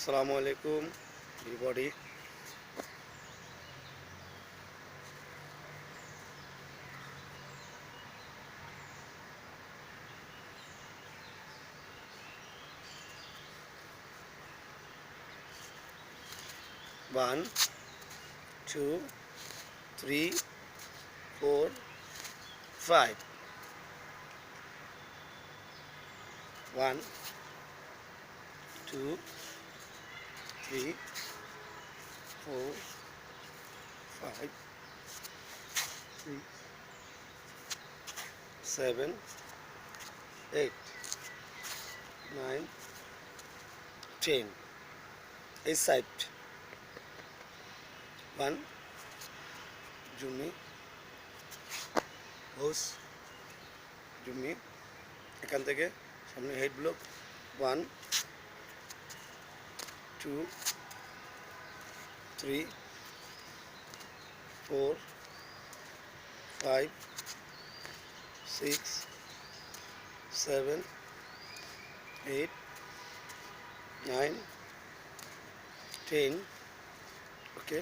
Assalamu alaikum, everybody. One, two, three, four, five. One, two, three, four, five, six, seven, eight, nine, 10. This side. One, Jumi, হোস জুমি এখান থেকে সামনে head block 1 2 3 4 5 6 7 8 9 10 ওকে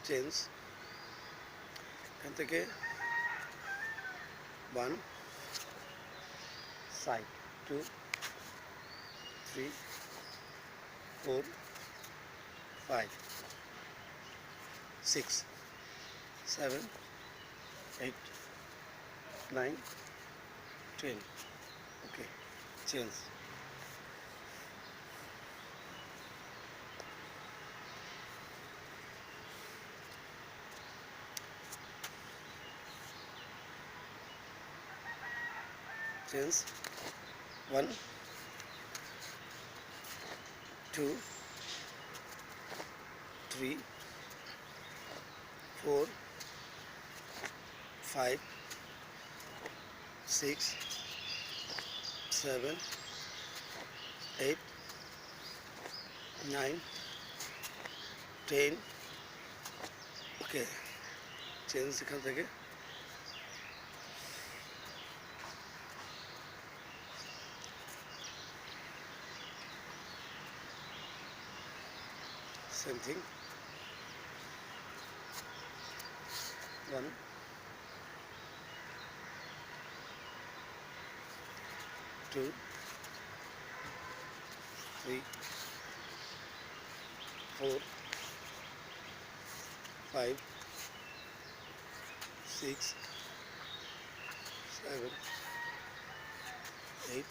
change এখান থেকে 1 side 2 3 4 5 6 7 8 9 10 okay change change 1 2 3 4 5 6 7 8 9 10 okay change এখান থেকে same thing 1 2 3 4 5 6 7 8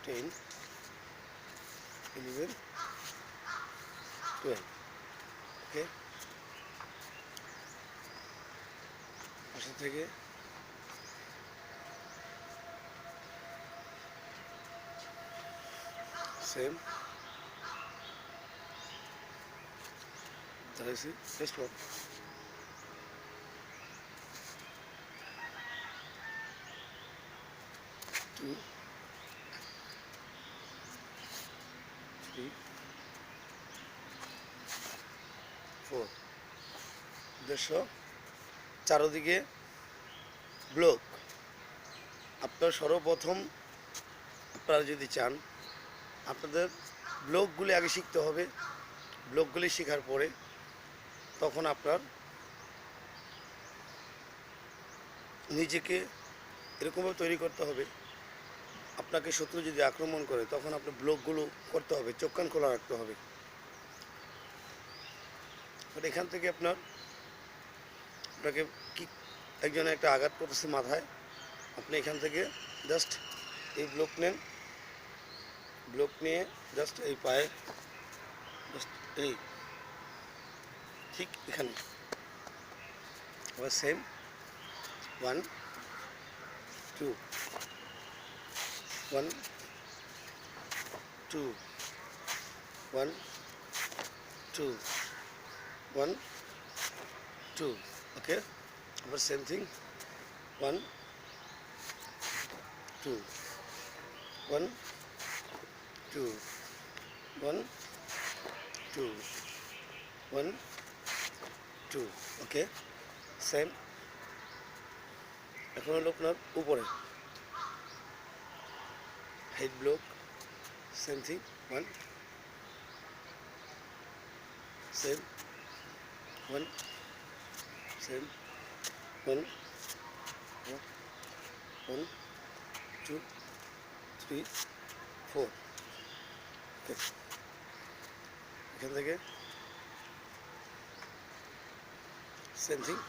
10 11 12 okay পাশে থেকে same that is it first one 2 3 4 উদ্দেশ্য চারদিকে ব্লক আপনার সর্বপ্রথম আপনারা যদি চান আপনাদের ব্লকগুলি আগে শিখতে হবে ব্লকগুলি শেখার পরে তখন আপনার নিজেকে এরকমভাবে তৈরি করতে হবে আপনাকে শত্রু যদি আক্রমণ করে তখন আপনার ব্লকগুলো করতে হবে চোখ কান খোলা রাখতে হবে বাট এখান থেকে আপনাকে কি একজনে একটা আঘাত করতেছে মাথায় আপনি এখান থেকে জাস্ট এই ব্লক নেন ব্লক নিয়ে জাস্ট এই পায়ে জাস্ট এই ঠিক এখানে আবার same 1 2 1 2 1 2 1 2 okay abar same thing 1 2 1 2 1 2 1 2 okay same এখন হলো আপনার উপরে head block, same thing, 1, same, 1, same, 1, 1, 2, 3, 4. Okay. এখান থেকে same thing,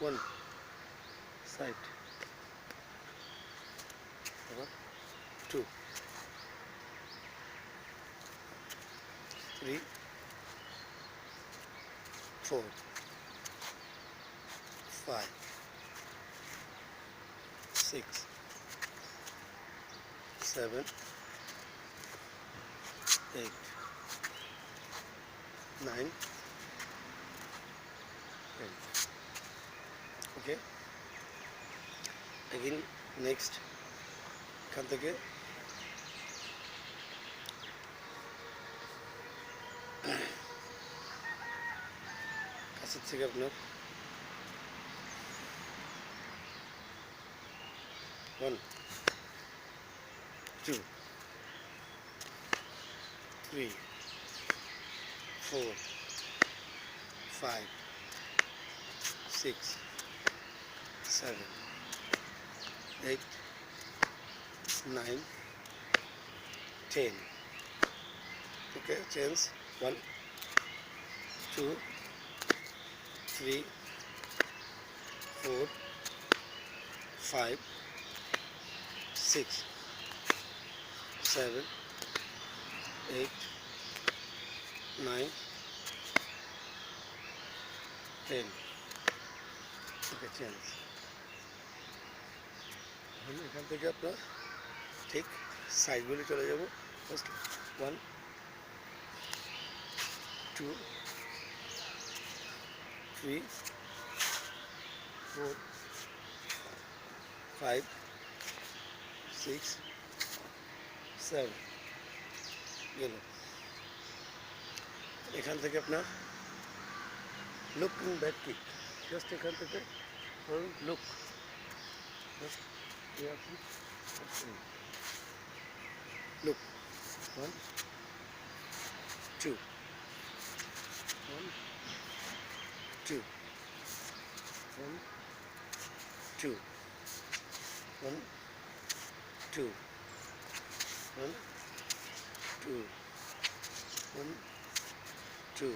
1, side, 2, 3, 4, 5, 6, 7, 8, 9, 10. Okay. Again next এখান থেকে কাছের থেকে আপনার 1, 2, 3, 4, 5, 6, 7, 8, 9, 10. Okay, change, 1, 2, 3, 4, 5, 6, 7, 8, 9, 10. Okay, change. এখান থেকে আপনার ঠিক সাইডগুলি চলে যাব। ফার্স্ট 1, 2, 3, 4, 5, 6, 7 গেল। এখান থেকে আপনার লুকিং ব্যাক কিক, জাস্ট এখান থেকে ধরুন look, just look, 1, 2, 1, 2, 1, 2, 1, 2, 1, 2, 1, 2.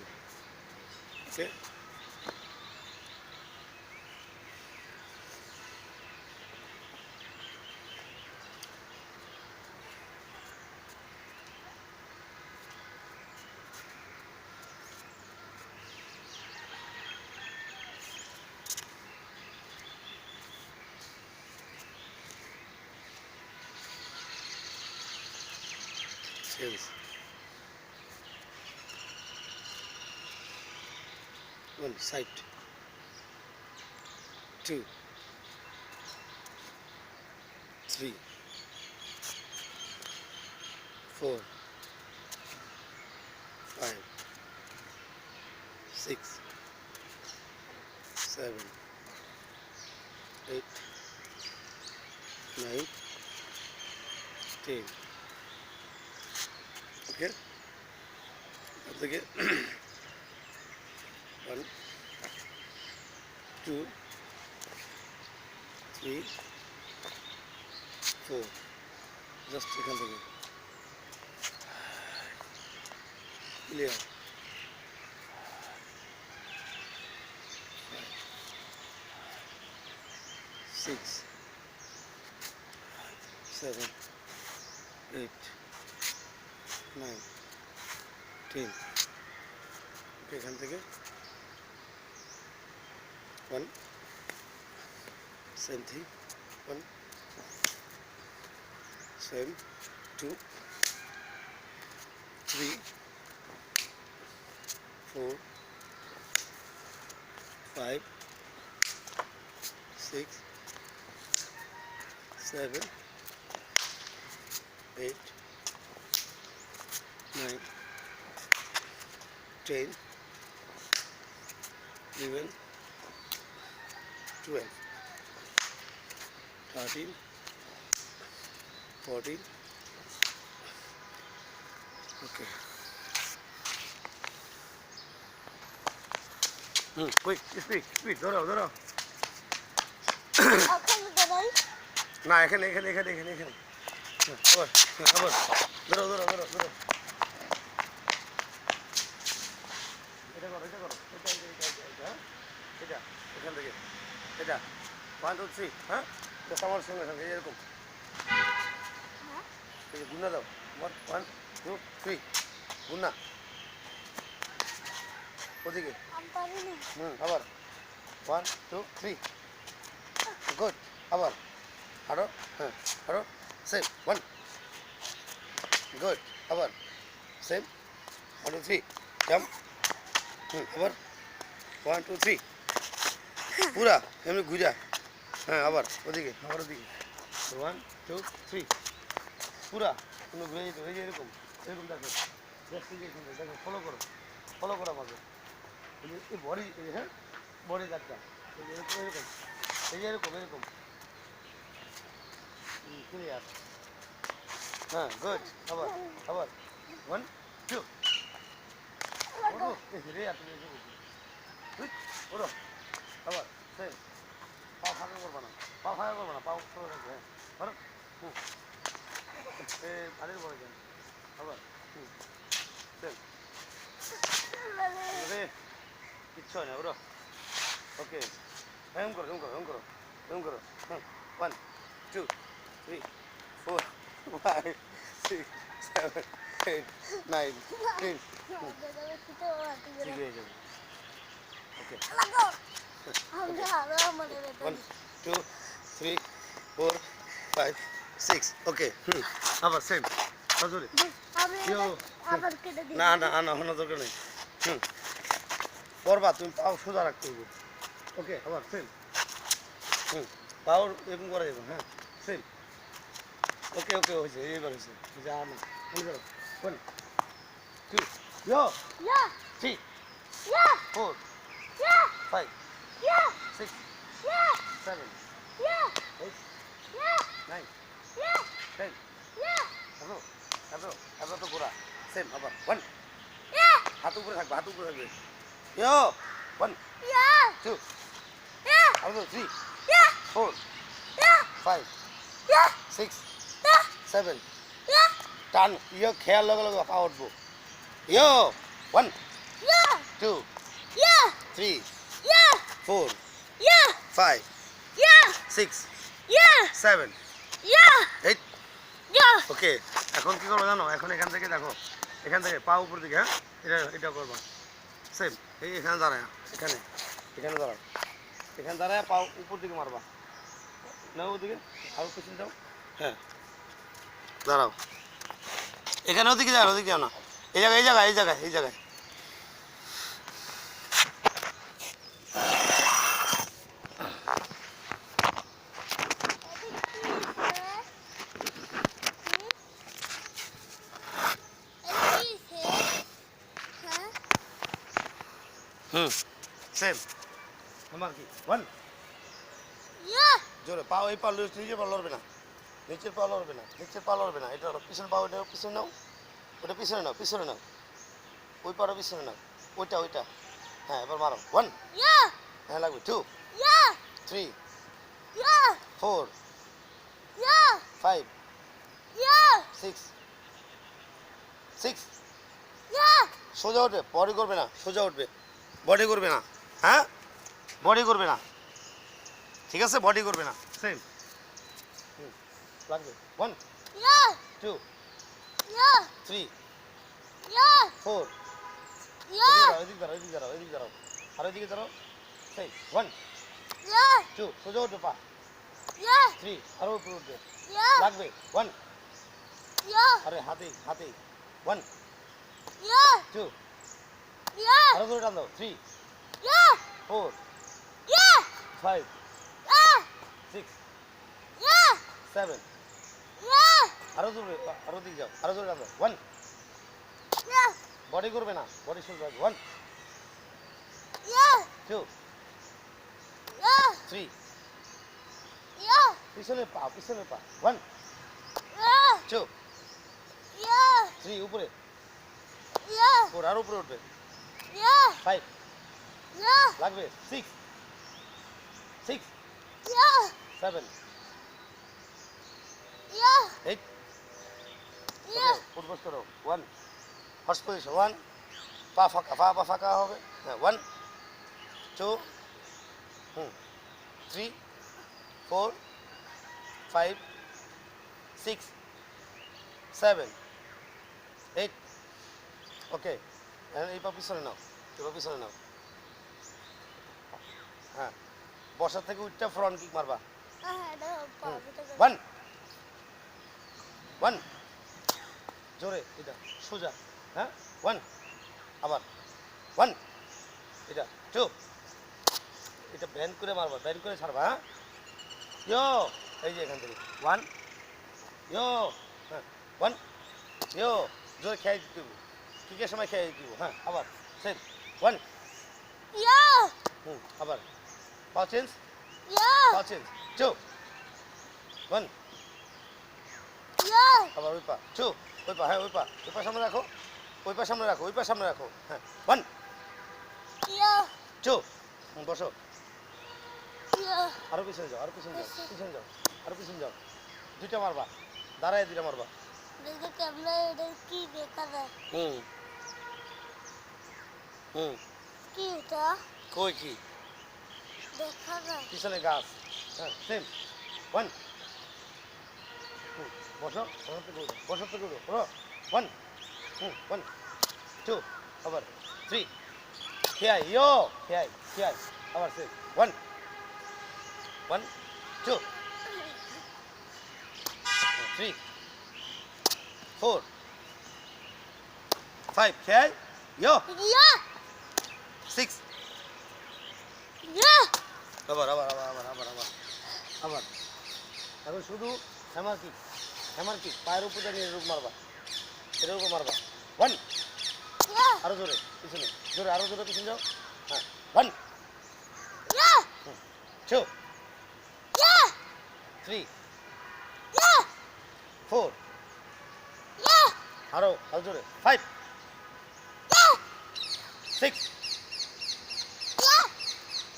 Okay. Change. 1, side, 2, 3, 4, 5, 6, 7, 8, 9, 10. Okay. Again. 1, 2, 3, 4. Just এখান থেকে clear. 5, 6, 7, 8, 9, 10. Okay, এখান থেকে 1, same thing, 1, same, 2, 3, 4, 5, 6, 7, 8, 9, 10, 11, 12, 13, 40. Okay. Quick, speed. ধরো। না এখানে। আবার ধরো। এটা করো। এটা এখান থেকে এটা 1 2 3 হ্যাঁ আমার সঙ্গে এরকম এই যে গুণা দাও 1 2 3 গুণা ওদিকে আবার 1 2 3 গুড আবার আরো সেম 1 গুড আবার সেম 1 2 3 জাম্প আবার 1 2 3 পুরা এমনি ঘুরা হ্যাঁ আবার ওদিকে 1 2 3 পুরা তুমি ঘুরে যেতে এই যে এরকম দেখো দেখো ফলো করো আমাকে এই বডি হ্যাঁ বডি দাগটা এরকম ক্লিয়ার হ্যাঁ গুড আবার 1 2 রে আপনি ওরো আবার সেম পা ফাঁকা করবো না পা উপরে রাখবে হ্যাঁ আরেক বড় যান আবার সেম রে কিচ্ছু হয় না ওরো ওকে এম করো 1 2 3 4 5 6 7 8 9 10 ঠিক হয়ে যাবে ওকে 1 2 3 4 5 6 ওকে আবার সেম সজোরে না হওয়ার দরকার নেই করবা তুমি পাও সোজা রাখতে হবে ওকে আবার সেম পাও এরকম করা যাবে হ্যাঁ সেম ওকে হয়েছে এইবার হয়েছে যা না 1 2 3 4 5 6 7 8 9 10 এত তো ঘোরা সেম আবার 1 হাত উপরে থাকবে 1 2 আবার 3 4 5 6 7 টান খেয়াল লগে পা উঠবো 1 2 3 4 5 6 7 8 ওকে এখন কি করবো জানো এখন এখান থেকে দেখো এখান থেকে পা উপর দিকে হ্যাঁ এটা করবো সেম এখানে দাঁড়ায় এখানে দাঁড়ায় পা উপর দিকে মারবা না ওদিকে আর পিছনে যাও হ্যাঁ দাঁড়াও এখানে ওদিকে যাও না এই জায়গায় সেম আমার কি 1 জোরে পাও এই পা নিচে পা লড়বে না নিচের পা লড়বে না এটা পিছনে পাও এটা পিছনে নাও ওটা পিছনে নাও ওই পাটা পিছনে নাও ওইটা হ্যাঁ এবার মারো 1 হ্যাঁ লাগবে 2 3 4 5 6 সোজা উঠবে বডি করবে না হ্যাঁ বডি করবে না ঠিক আছে বডি করবে না সেম লাগবে 1 2 3 4 এদিকে দাঁড়াও আর এদিকে দাঁড়াও সেই 1 2 সোজা উঠবে পা 3 আরো উপরে উঠবে লাগবে 1 আরে হাতে 1 2 আরো ধরে টান দাও 3 4 5 6 7 আরো দূরে আরো দিকে যাও আরো জোরে টান দাও 1 বডি করবে না বডি সোজা 1 2 3 পিছনে পা 1 2 Yeah. 3 উপরে Yeah. 4 আর উপরে উঠবে Yeah. 5 Yeah. লাগবে 6 6 Yeah. 7 Yeah. 8 Yeah. ফুটবল করো 1 ফার্স্ট পজিশন 1 পা ফাঁকা হবে হ্যাঁ 1 2 3 4 5 6 7 8 ওকে এই পা পিছনে নাও এই পা পিছনে নাও হ্যাঁ বসার থেকে উঠটা ফ্রন্ট কিক মারবা ওয়ান ওয়ান জোরে এটা সোজা হ্যাঁ 1 আবার 1 এটা 2 এটা ব্যান্ড করে মারবা ব্যান্ড করে ছাড়বা হ্যাঁ ইয়ো এই যে এখান থেকে 1 ইয়ো হ্যাঁ 1 ইয়ো জোরে খেয়ে দিতে হবে কিকের সময় খেয়ে দিব হ্যাঁ আবার সেম 1 Yeah. আবার পা চেঞ্জ Yeah. পা চেঞ্জ 2 1 Yeah. আবার ওই পা 2 ওই পা হ্যাঁ ওই পা সামনে রাখো ওই পা সামনে রাখো ওই পা সামনে রাখো হ্যাঁ 1 Yeah. 2 বসো Yeah. আরো পিছনে যাও আরো পিছনে যাও পিছনে যাও আরো পিছনে যাও দুইটা মারবা দাঁড়ায় দুইটা মারবা দেখো ক্যামেরা এটা কি দেখা যায় হুম কি এটা কই কি দেখা যায় পিছনে গাছ হ্যাঁ সেম 1 বসো বসো তো করো 1 1 2 আবার 3 খেয়াই ইয়ো খেয়াই আবার সেম 1 1 2 3 4 5 খেয়াই ইয়ো Yeah. 6 Yeah. আবার এখন শুধু হ্যামার কিক পায়ের উপরে নিয়ে রূপ মারবা এটার উপর মারবা 1 Yeah. আরো জোরে পিছনে জোরে আরো জোরে পিছনে যাও হ্যাঁ 1 Yeah. 2 Yeah. 3 Yeah. 4 Yeah. আরো জোরে 5 Yeah. 6 Yeah.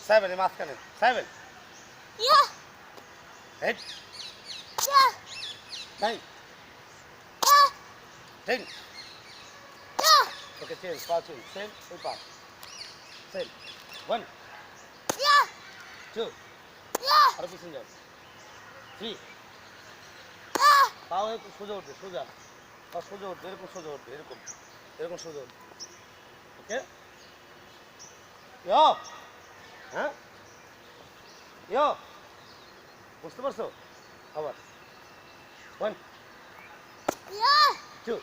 7 এর মাঝখানে 7 Yeah. 8 Yeah. 9 Yeah. 10 Yeah. ওকে চেঞ্জ পা চেঞ্জ সেম ওই পা সেম 1 Yeah. 2 Yeah. আরো পিছনে যাও 3 Yeah. পাও একটু সোজা উঠবে সোজা পা সোজা উঠবে এরকম সোজা উঠবে এরকম সোজা উঠবে ওকে ইয়ো হ্যাঁ ইয়ো বুঝতে পারছো আবার 1 Yeah. 2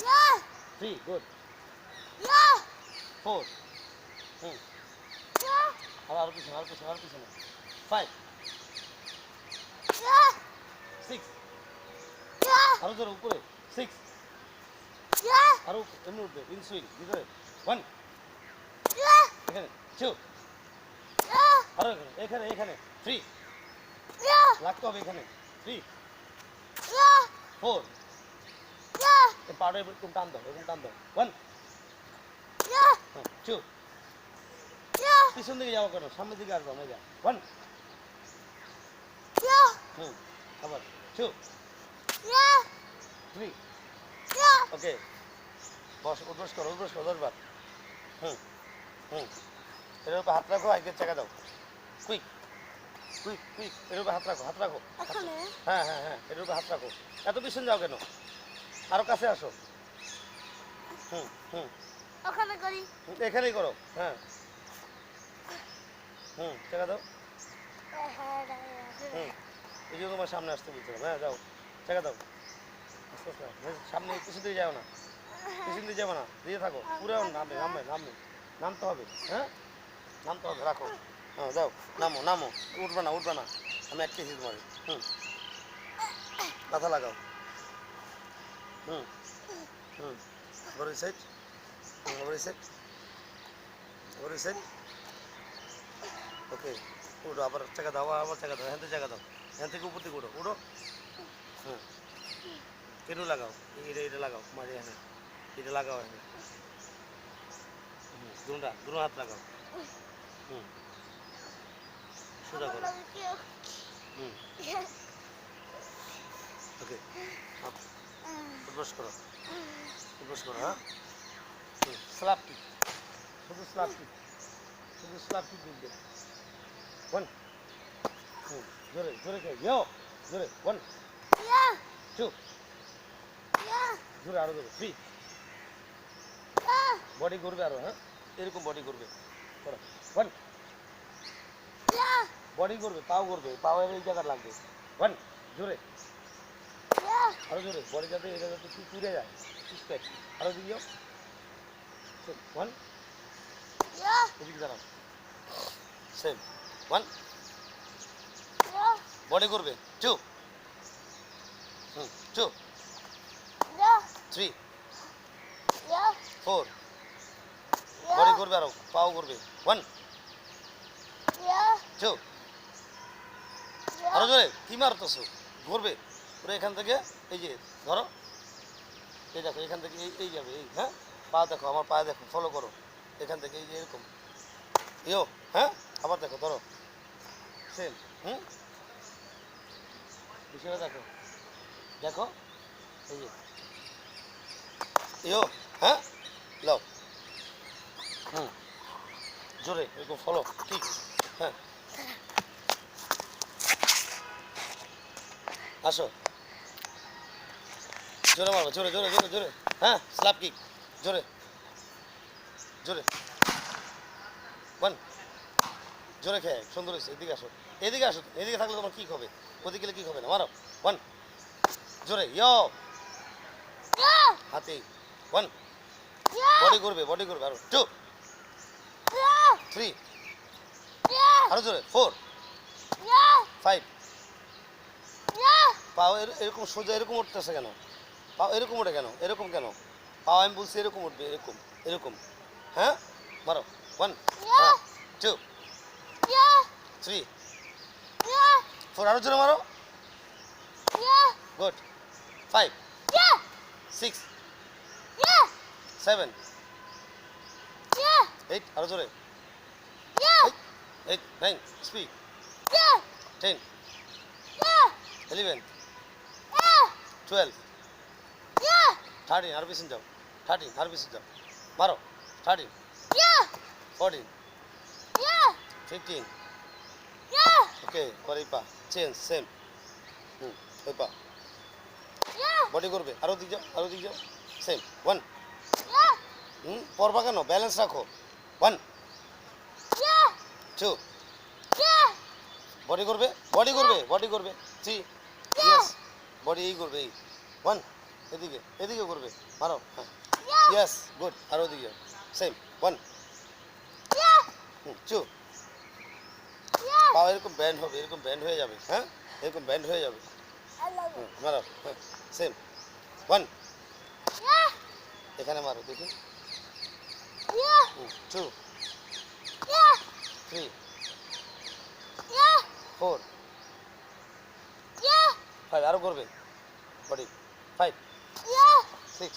Yeah. 3 good Yeah. 4 Yeah. আরো পিছনে 5 Yeah. 6 Yeah. আরো জোরে উপরে 6 Yeah. আরো এমনি উঠবে ইন সুইং ভিতরে 1 Yeah. এখানে 2 Yeah. আরো এখানে 3 Yeah. লাগতে হবে এখানে 3 Yeah. 4 Yeah. এই পাড়ে এরকম টান দাও 1 Yeah. 2 Yeah. পিছন দিকে যাবো কেন সামনের দিকে আসবো আমরা 1 Yeah. আবার 2 Yeah. 3 Yeah. ওকে বস উদ্বোস করো 10 বার এর উপর হাত রাখো আগের চাকা দাও কুইক এর উপর হাত রাখো এখানে হ্যাঁ এর উপর হাত রাখো এত পিছন যাও কেন আরো কাছে আসো ওখানে করি এখানেই করো হ্যাঁ চাকা দাও এই জন্য তোমার সামনে আসতে বলছিলাম হ্যাঁ যাও চাকা দাও আস্তে সামনে পিছন দিয়ে যাও না দিয়ে থাকো পুরো নামতে হবে হ্যাঁ নামতে হবে রাখো হ্যাঁ যাও নামো উঠবে না আমি একটা হিট মারি মাথা লাগাও বড় সাইড ওকে উঠো আবার চাকা দাও এখান থেকে চাকা দাও এখান থেকে উপর দিকে উঠো কেটু লাগাও, এটা লাগাও, মারি হ্যাঁ, এটা লাগাও হ্যাঁ, দুটো হাত লাগাও, হুম, সোজা করো, হুম, ওকে, উঠবস করো, উঠবস করো, হ্যাঁ, স্ল্যাপ কিক, শুধু স্ল্যাপ কিক, শুধু স্ল্যাপ কিক দিন, ওয়ান, জোরে, জোরে কে, জোরে, 1 2 জোরে আরো জোরে 3 বডি করবে আরো, হ্যাঁ, এরকম বডি করবে, করো 1 বডি করবে, পাও করবে, পাও এই জায়গা লাগবে, 1 জোরে, আরো জোরে, বডি যাতে এটা যাতে তুলে যায়, স্টেপ, আরো দিও, 1 এদিকে দাঁড়াও, সেম 1 বডি করবে 2 2 3 4 বডি করবে আরো, পাও করবে 1 2 আরো জোরে, কি মারতেছো, ঘুরবে পুরো এখান থেকে, এই যে ধরো, এই দেখো এখান থেকে এই যাবে, এই হ্যাঁ, পা দেখো, আমার পা দেখো, ফলো করো, এখান থেকে এই যে এরকম, হ্যাঁ, আবার দেখো, ধরো, সেম, বিষয়টা দেখো, দেখো, এই যে হ্যাঁ, লাও, জোরে এরকম ফলো, ঠিক, হ্যাঁ, আসো, জোরে মারবো, জোরে জোরে জোরে জোরে, হ্যাঁ, স্ল্যাপ কিক, জোরে জোরে 1 জোরে খেয়ে, সুন্দর হয়েছে, এদিকে আসো, এদিকে আসো, এদিকে থাকলে তোমার কিক হবে, ওদিকে গেলে কিক হবে না, মারো 1 জোরে, হাতে 1 বডি করবে আরো 2 3 আরো জোরে 4 5 পাও এরকম সোজা এরকম উঠতেছে কেন, পাও এরকম ওঠে কেন, এরকম কেন, পাও আমি বলছি এরকম উঠবে, এরকম এরকম, হ্যাঁ, মারো 1 2 3 4 আরো জোরে মারো, গুড 5 6 7 8 আরো জোরে 8 9 স্পিড 10 11 12 13 আরো পিছন যাও, 13 আরো পিছন যাও, মারো 13 14 15 ওকে, পরে এই পা চেঞ্জ সেম, ওই পা বডি করবে, আরো দিক যাও সেম 1 পরবা কেন, ব্যালেন্স রাখো 1 2 বডি করবে 3 ইয়েস বডি এই করবে, এই 1 এদিকে করবে, মারো, হ্যাঁ, ইয়েস গুড, আরো দিকে সেম 1 2 পাও এরকম ব্যান্ড হবে, এরকম ব্যান্ড হয়ে যাবে, হ্যাঁ, এরকম ব্যান্ড হয়ে যাবে, মারো, হ্যাঁ, সেম 1 এখানে মারো দেখি, 2 3 4 5 আরো করবে বডি 5 6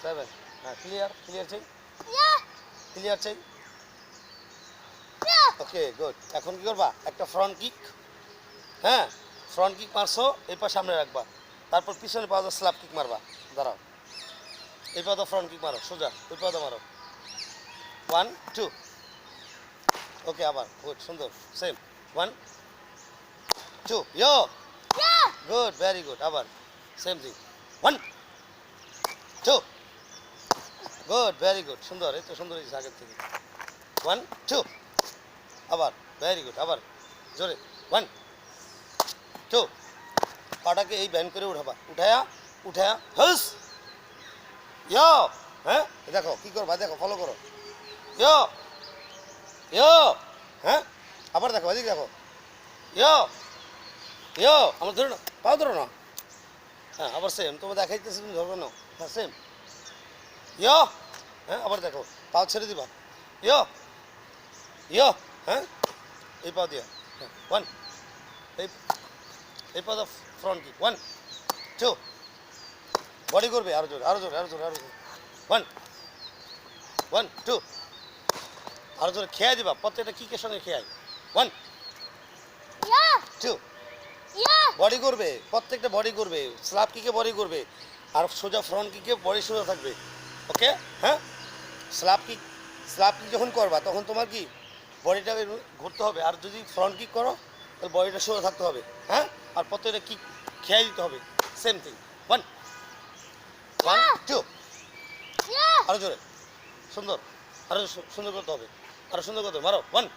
7 হ্যাঁ, ক্লিয়ার চাই, ওকে গুড, এখন কি করবা, একটা ফ্রন্ট কিক, হ্যাঁ, ফ্রন্ট কিক মারছো, এই পা সামনে রাখবা, তারপর পিছনে পা স্ল্যাপ কিক মারবা, দাঁড়াও, এই পা ফ্রন্ট কিক মারো সোজা, ওই পা মারো 1 2 ওকে, আবার গুড, সুন্দর সেম 1 2 গুড, ভেরি গুড, আবার same thing 1 2 good, very good, সুন্দর, এই তো সুন্দর হয়েছে আগের থেকে 1 2 আবার ভেরি গুড, আবার জোরে 1 2 পাটাকে এই ব্যান্ড করে উঠায়া হস, হ্যাঁ, দেখো কি করবা, দেখো ফলো করো, হ্যাঁ, আবার দেখো, এদিকে দেখো, আমার ধরো না, পাও ধরো না, হ্যাঁ, আবার সেম, তোমার দেখাইতেছি, তুমি ধরবে না, হ্যাঁ সেম, হ্যাঁ, আবার দেখো, পাও ছেড়ে দিবা, হ্যাঁ, এই পাও দিয়া, হ্যাঁ 1 এই এই পা ফ্রন্ট কিক 1 2 বডি করবে আরো জোরে আরো জোরে আরো জোরে আরো জোরে 1 1 2 আরো জোরে খেয়ে দিবা প্রত্যেকটা কিকের সঙ্গে খেয়াই 1 Yeah. 2 Yeah. বডি করবে প্রত্যেকটা বডি করবে স্ল্যাপ কিকে বডি করবে আর সোজা ফ্রন্ট কিকে বডি সোজা থাকবে ওকে হ্যাঁ স্ল্যাপ কিক যখন করবা তখন তোমার কি বডিটা ঘুরতে হবে আর যদি ফ্রন্ট কিক করো তাহলে বডিটা সোজা থাকতে হবে হ্যাঁ আর প্রত্যেকটা কিক খেয়ে দিতে হবে সেম থিং 1 1 2 Yeah. আরো জোরে সুন্দর আরো সুন্দর করতে হবে আরো সুন্দর করতে হবে মারো 1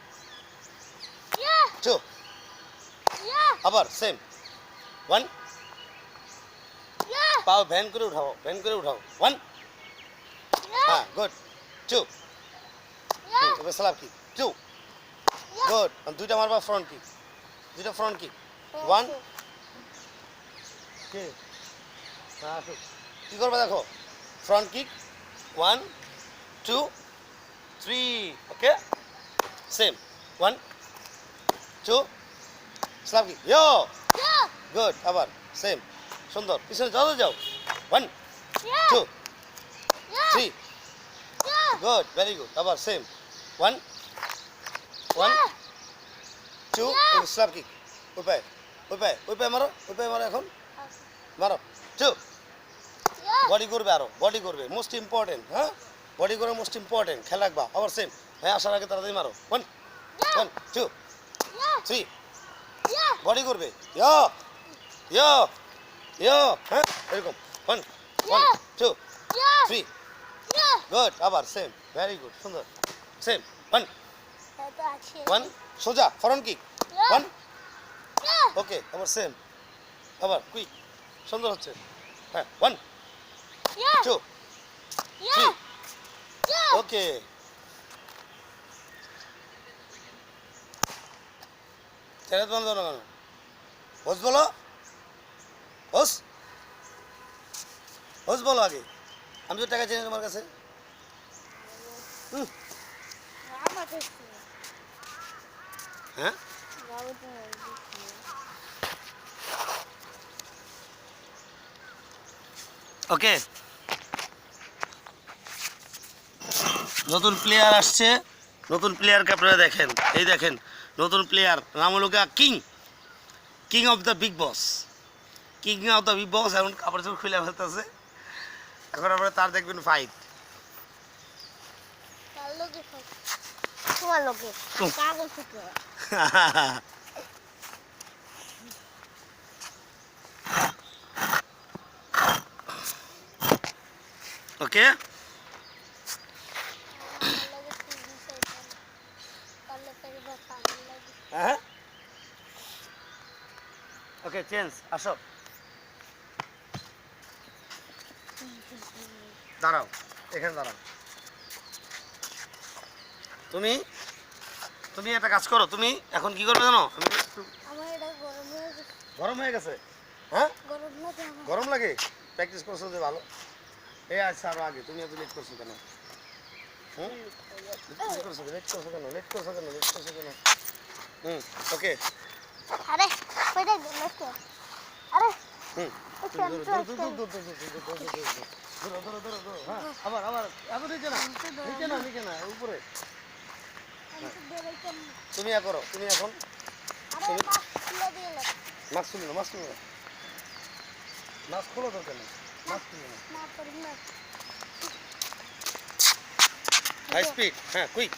Yeah. 2 Yeah. আবার সেম 1 Yeah. পাও ভ্যান করে উঠাও 1 Yeah. হ্যাঁ গুড 2 Yeah. এবার স্ল্যাপ কিক 2 Yeah. গুড আর দুইটা মারবা ফ্রন্ট কিক দুইটা ফ্রন্ট কিক 1 কে হ্যাঁ আসো কি করবে দেখো front kick 1 2 3 okay same 1 2 slap kick yo Yeah. Good আবার সেম সুন্দর পিছনে যাও যাও 1 Yeah. 2 Yeah. 3 Yeah. Good very good আবার same 1 1 Yeah. 2 Yeah. Slap kick ওই পায়ে মারো এখন মারো 2 Yeah. বডি করবে আরো বডি করবে মোস্ট ইম্পর্টেন্ট হ্যাঁ বডি করে মোস্ট ইম্পর্টেন্ট খেলা রাখবা আবার সেম হ্যাঁ আসার আগে তাড়াতাড়ি মারো 1 Yeah. 1 2 Yeah. 3 Yeah. বডি করবে ইয়ো ইয়ো ইয়ো হ্যাঁ এরকম 1 1 2 Yeah. 3 Yeah. গুড আবার সেম ভেরি গুড সুন্দর সেম 1 এটা আছে 1 সোজা ফরন্ট কিক Yeah. 1 Yeah. ওকে আবার সেম আবার কুইক সুন্দর হচ্ছে হ্যাঁ 1 Yeah. 2 Yeah. Yeah. ওকে ছেড়ে তোমার দাও না কেন হোস বলো হোস বলো আগে আমি তো টাকা চেয়ে তোমার কাছে আমাকে হ্যাঁ ওকে নতুন প্লেয়ার আসছে নতুন প্লেয়ারকে আপনারা দেখেন এই দেখেন নতুন প্লেয়ার নাম হলো কিং অফ দ্য বিগ বস এখন কাপড় চোপড় খুলে ফেলতেছে এখন আপনারা তার দেখবেন ফাইট তোমার লোকে কাগজ থেকে ওকে হ্যাঁ ওকে চেঞ্জ আসো দাঁড়াও এখানে দাঁড়াও তুমি একটা কাজ করো তুমি এখন কি করবে জানো আমি আমার এটা গরম হয়ে গেছে গরম হয়ে গেছে হ্যাঁ গরম লাগে আমার গরম লাগে প্র্যাকটিস করছো যে ভালো এই আচ্ছা আরো আগে তুমি এত লেট করছো কেন লেট করছো কেন ওকে আরে কইটা গেছে আরে হুম ধরো হ্যাঁ আবার নিচে না উপরে তুমি করো তুমি এখন আরে মাছ খুলে দিলে মাস্ক খুলো না মাস্ক খোলো দরকার নেই মাস্ক খুলো না না করি না হাই স্পিড হ্যাঁ কুইক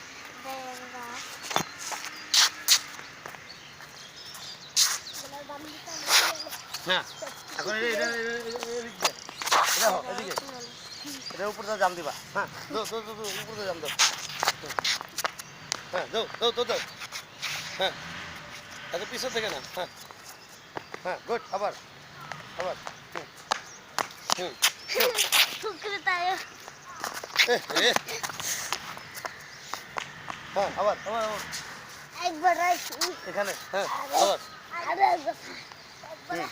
হ্যাঁ এখন এটা এদিকে এটার উপর জাম দিবা হ্যাঁ উপর জাম দাও হ্যাঁ দাও হ্যাঁ এত পিছন থেকে না হ্যাঁ গুড আবার শুক্রে তাই হ্যাঁ আবার একবার এখানে হ্যাঁ আবার আরে একবার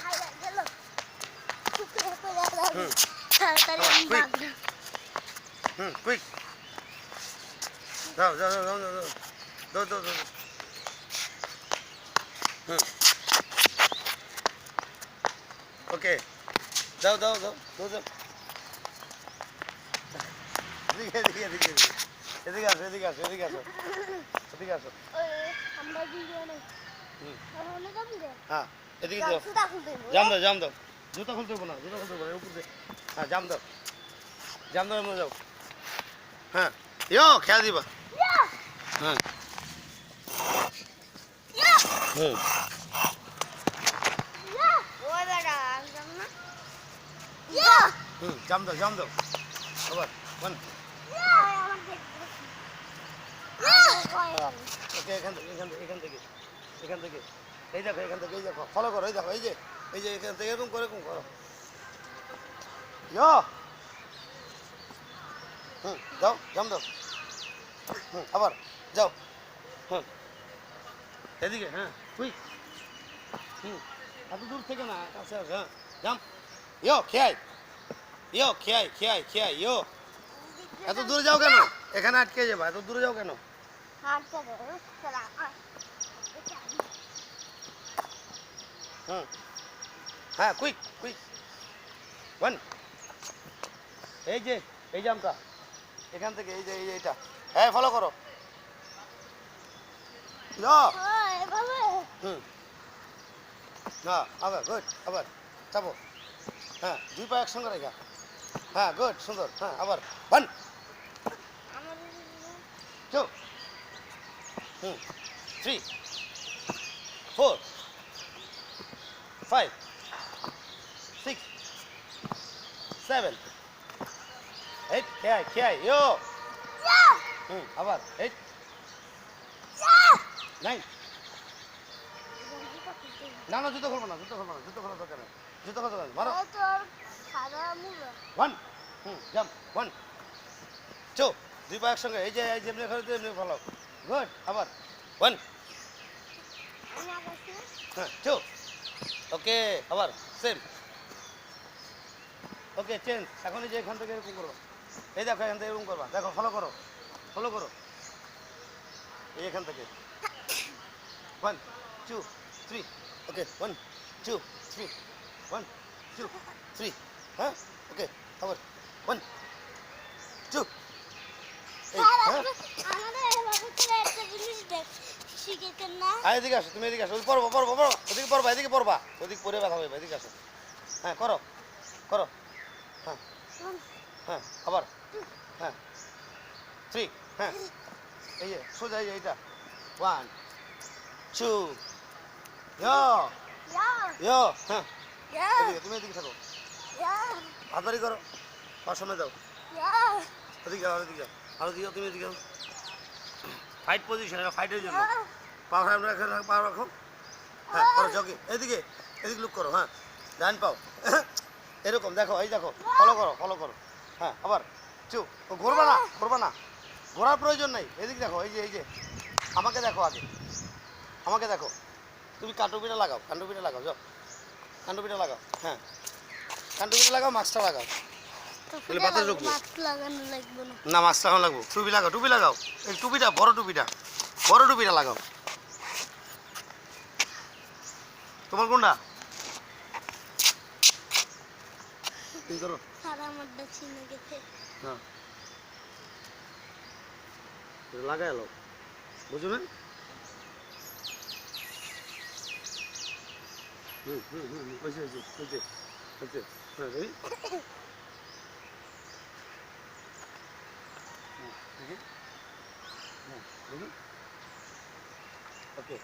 হাইয়া গেল শুক্রে পড়ে গেল তাড়াতাড়ি quick. ভাগ কুইক দাও ওকে দাও দাও দাও দাও দাও এদিকে এদিকে এদিকে এদিকে আসো এদিকে আসো এদিকে আসো এদিকে আসো আমরা দুজনে হুম তাহলে যাবো রে হ্যাঁ এদিকে যাও সুদা খুলতে জাম দাও জাম দাও জুতা খুলতে হবে না জুতা খুলতে হবে না উপর দিয়ে হ্যাঁ জাম দাও এমন যাও হ্যাঁ ইয়ো খেয়া দিবা হ্যাঁ হুম ওই বেটা একদম না হুম জাম দাও আবার ওয়ান ওকে এখান থেকে এই দেখো ফলো করো এই দেখো এই যে এখান থেকে এরকম করো ইয়ো হুম যাও জাম দাও হুম আবার যাও হুম এদিকে হ্যাঁ কুইক হুম এত দূর থেকে না কাছে আসো হ্যাঁ জাম খেয়াই ইয়ো এত দূরে যাও কেন এখানে আটকে যাবা এত দূরে যাও কেন হুম হ্যাঁ কুইক ওয়ান এই জামটা এখান থেকে এই যে এইটা হ্যাঁ ফলো করো হুম না আবার গুড আবার চাপো হ্যাঁ দুই পা একসঙ্গে রেখা হ্যাঁ গুড সুন্দর হ্যাঁ আবার ওয়ান টু হুম 3 4 5 6 7 8 খেয়াই ইয়ো হুম আবার 8 9 না জুতো খুলবো না জুতো খোলা দরকার নেই জুতো খোলা দরকার নেই মারো ওয়ান হুম জাম্প ওয়ান টু দুই পা একসঙ্গে এই যে যেমনি খেলো তেমনি ফলো গুড আবার ওয়ান হ্যাঁ টু ওকে আবার সেম ওকে চেঞ্জ এখন এই যে এখান থেকে এরকম করো এই দেখো এখান থেকে এরকম করবা দেখো ফলো করো এই এখান থেকে 1 2 3 ওকে 1 2 3 1 2 3 হ্যাঁ ওকে আবার 1 2 এদিকে আসো তুমি এদিকে আসো পড়বো এদিকে পড়বা ওদিকে পড়ে ব্যথা হবে এদিকে আসো হ্যাঁ করো হ্যাঁ হ্যাঁ আবার হ্যাঁ 3 হ্যাঁ এই যে সোজা এইটা 1 2 ইয়ো হ্যাঁ তুমি এদিকে থাকো হাতারি করো আর সামনে যাও এদিকে আরো দিকে তুমি এদিকে ফাইট পজিশন ফাইটের জন্য পা রাখো হ্যাঁ করো জগে এদিকে লুক করো হ্যাঁ ডান পাও এরকম দেখো এই দেখো ফলো করো হ্যাঁ আবার ঘুরবা না ঘোরার প্রয়োজন নাই এদিকে দেখো এই যে আমাকে দেখো আগে তুমি কান্ডুপিটা লাগাও যাও কান্ডুপিটা লাগাও হ্যাঁ কান্ডুপিটা লাগাও মাস্কটা লাগাও তাহলে বাতাস ঢুকবে না মাস্ক লাগানো লাগবো টুপি লাগাও এই টুপিটা বড় টুপিটা লাগাও তোমার কোনটা করো হ্যাঁ লাগাই এলো বুঝো না ওকে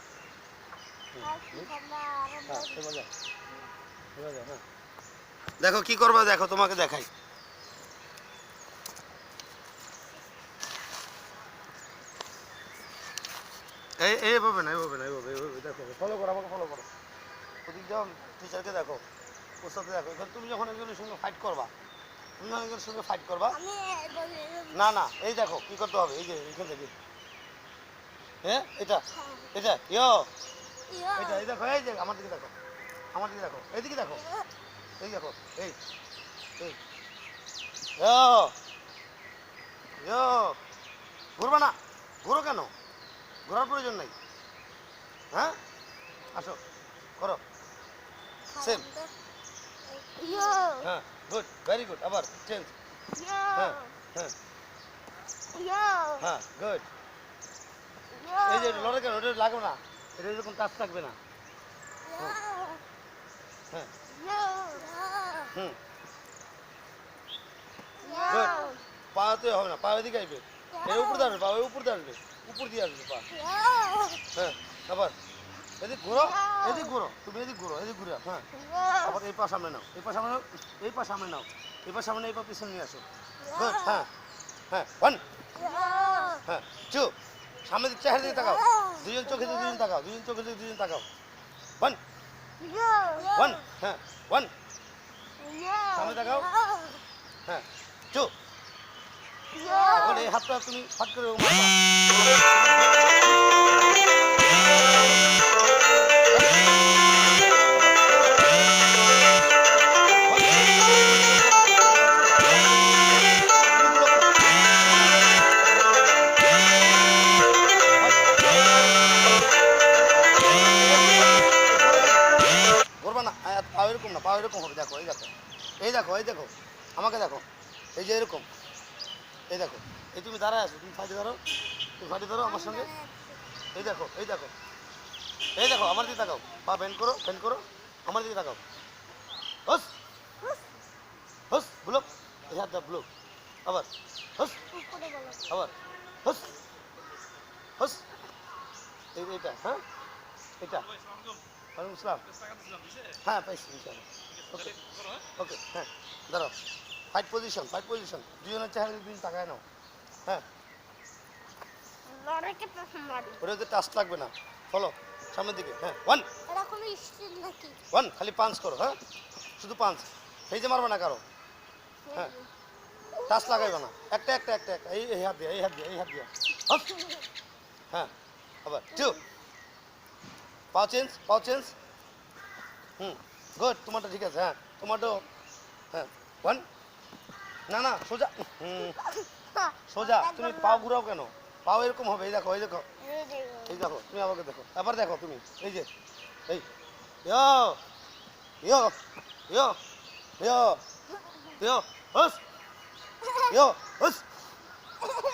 দেখো কি করবা দেখো তোমাকে দেখাই এইভাবে দেখো ফলো করো আমাকে ফলো করো ওদিক যাও টিচারকে দেখো ওর সাথে দেখো এখানে তুমি যখন একজনের সঙ্গে ফাইট করবা না এই দেখো কি করতে হবে এই যে এখান থেকে হ্যাঁ এটা ইয়ো এটা এই দেখো এই যে আমার দিকে দেখো এইদিকে দেখো এই দেখো এই ঘুরবা না ঘুরো কেন ঘোরার প্রয়োজন নাই হ্যাঁ আসো করো সেম Yo. হ্যাঁ গুড ভেরি গুড আবার চেঞ্জ Yo. হ্যাঁ হ্যাঁ Yo. হ্যাঁ গুড Yo. এই যে লড়ে কেন ওটা লাগবে না এটা এরকম টাচ থাকবে না হ্যাঁ Yo. হুম Yo. গুড পাতে হবে না পা এদিকে আসবে এর উপর দিয়ে আসবে পা ওই উপর দিয়ে আসবে উপর দিয়ে আসবে পা হ্যাঁ আবার এদিক ঘুরো তুমি এদিক ঘুরো এদিক ঘুরে হ্যাঁ আবার এই পা সামনে নাও এই পা সামনে নাও এই পা সামনে নাও এই পা সামনে এই পা পিছনে নিয়ে আসো গুড হ্যাঁ হ্যাঁ ওয়ান হ্যাঁ টু সামনে দিকে চেহারা দিকে তাকাও দুজন চোখে দিকে দুজন তাকাও দুজন চোখে দিকে দুজন তাকাও ওয়ান ওয়ান হ্যাঁ ওয়ান সামনে তাকাও হ্যাঁ টু এখন এই হাতটা তুমি ফাট করে মারবা করবা না পা এরকম না পা এরকম হবে দেখো এই দেখো এই দেখো এই দেখো আমাকে দেখো এই যে এরকম এই দেখো এই তুমি দাঁড়ায় আছো তুমি ফাটি ধরো তুমি ফাটি ধরো আমার সঙ্গে এই দেখো এই দেখো এই দেখো আমার দিকে তাকাও পা বেন্ড করো আমার দিকে তাকাও হস হস ব্লক এই হাত দা ব্লক আবার হস আবার হস হস এইটা হ্যাঁ এটা ওয়ালাইকুম আসসালাম হ্যাঁ পাইছি ইনশাআল্লাহ ওকে ওকে হ্যাঁ দাঁড়াও ফাইট পজিশন দুজনের চেহারা দুজন তাকায় নাও হ্যাঁ লড়াইকে প্রথম মারি ওটা টাচ লাগবে না ফলো সামনের দিকে হ্যাঁ ওয়ান এটা কোনো স্টিল নাকি ওয়ান খালি পাঞ্চ করো হ্যাঁ শুধু পাঞ্চ এই যে মারবে না কারো হ্যাঁ টাচ লাগাইবে না একটা এই হাত দিয়ে এই হাত দিয়ে হপ। হ্যাঁ আবার টু পাও চেঞ্জ হুম গুড তোমারটা ঠিক আছে হ্যাঁ তোমারটাও হ্যাঁ ওয়ান না সোজা হুম সোজা তুমি পাও ঘুরাও কেন পাও এরকম হবে এই দেখো তুমি আমাকে দেখো আবার দেখো তুমি এই যে এই ইয়ো ইয়ো ইয়ো ইয়ো হস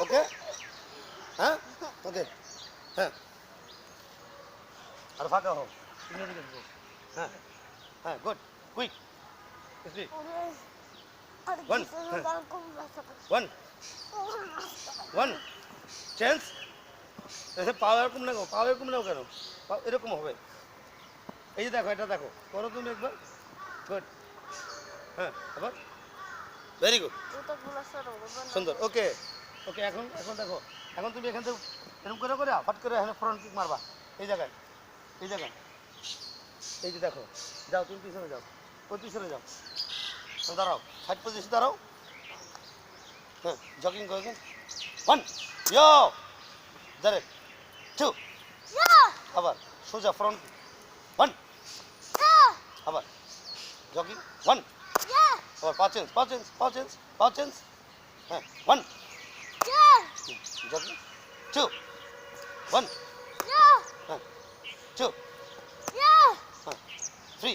ওকে হ্যাঁ ওকে হ্যাঁ আর ফাঁকা হও হ্যাঁ হ্যাঁ গুড কুইক ওয়ান চেঞ্জ পাও এরকম নাও কেন পাও এরকম হবে এই যে দেখো এটা দেখো করো তুমি একবার গুড হ্যাঁ আবার ভেরি গুড সুন্দর ওকে এখন দেখো এখন তুমি এখান থেকে এরকম করে ফট করে এখানে ফ্রন্ট কিক মারবা এই জায়গায় এই যে দেখো যাও তুমি পিছনে যাও ওই পিছনে যাও দাঁড়াও সাইড পজিশন দাঁড়াও হ্যাঁ জগিং করো ওয়ান ইয়ো ডাইরেক্ট টু আবার সোজা ফ্রন্ট ওয়ান আবার জগিং ওয়ান আবার পাও চেঞ্জ হ্যাঁ ওয়ান জগিং টু ওয়ান হ্যাঁ টু হ্যাঁ থ্রি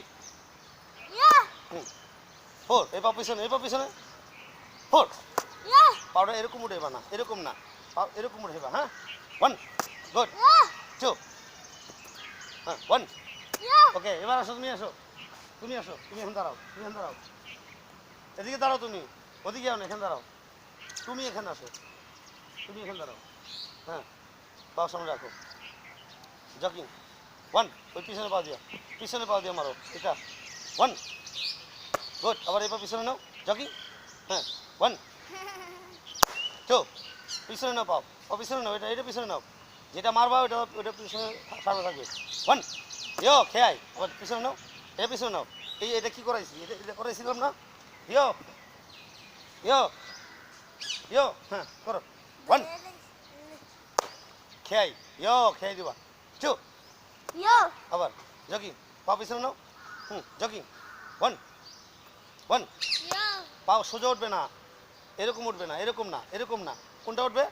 ফোর এই পা পিছনে ফোর পাউডার এরকম উঠেবা না এরকম না পাও এরকম উঠেবা হ্যাঁ ওয়ান গুড টু হ্যাঁ ওয়ান ওকে এবার আসো তুমি এখন দাঁড়াও এদিকে দাঁড়াও তুমি ওদিকে যাও না এখানে দাঁড়াও তুমি এখানে আসো তুমি এখানে দাঁড়াও হ্যাঁ পাও সামনে রাখো জকিং ওয়ান ওই পিছনে পা দিয়া মারো এটা ওয়ান গুড আবার এবার পিছনে নাও জকিং হ্যাঁ ওয়ান টু পিছনে নাও পাও পিছনে নাও এটা পিছনে নাও যেটা মারবা ওটা পিছনে সামনে থাকবে ওয়ান ইয়ো খেয়াই আবার পিছনে নাও এটা পিছনে নাও এটা কি করাইছি এটা করাইছিলাম না ইয়ো হ্যাঁ করো ওয়ান খেয়াই দিবা টু আবার জগিং পা পিছনে নাও জগিং ওয়ান পাও সোজা উঠবে না এরকম না কোনটা উঠবে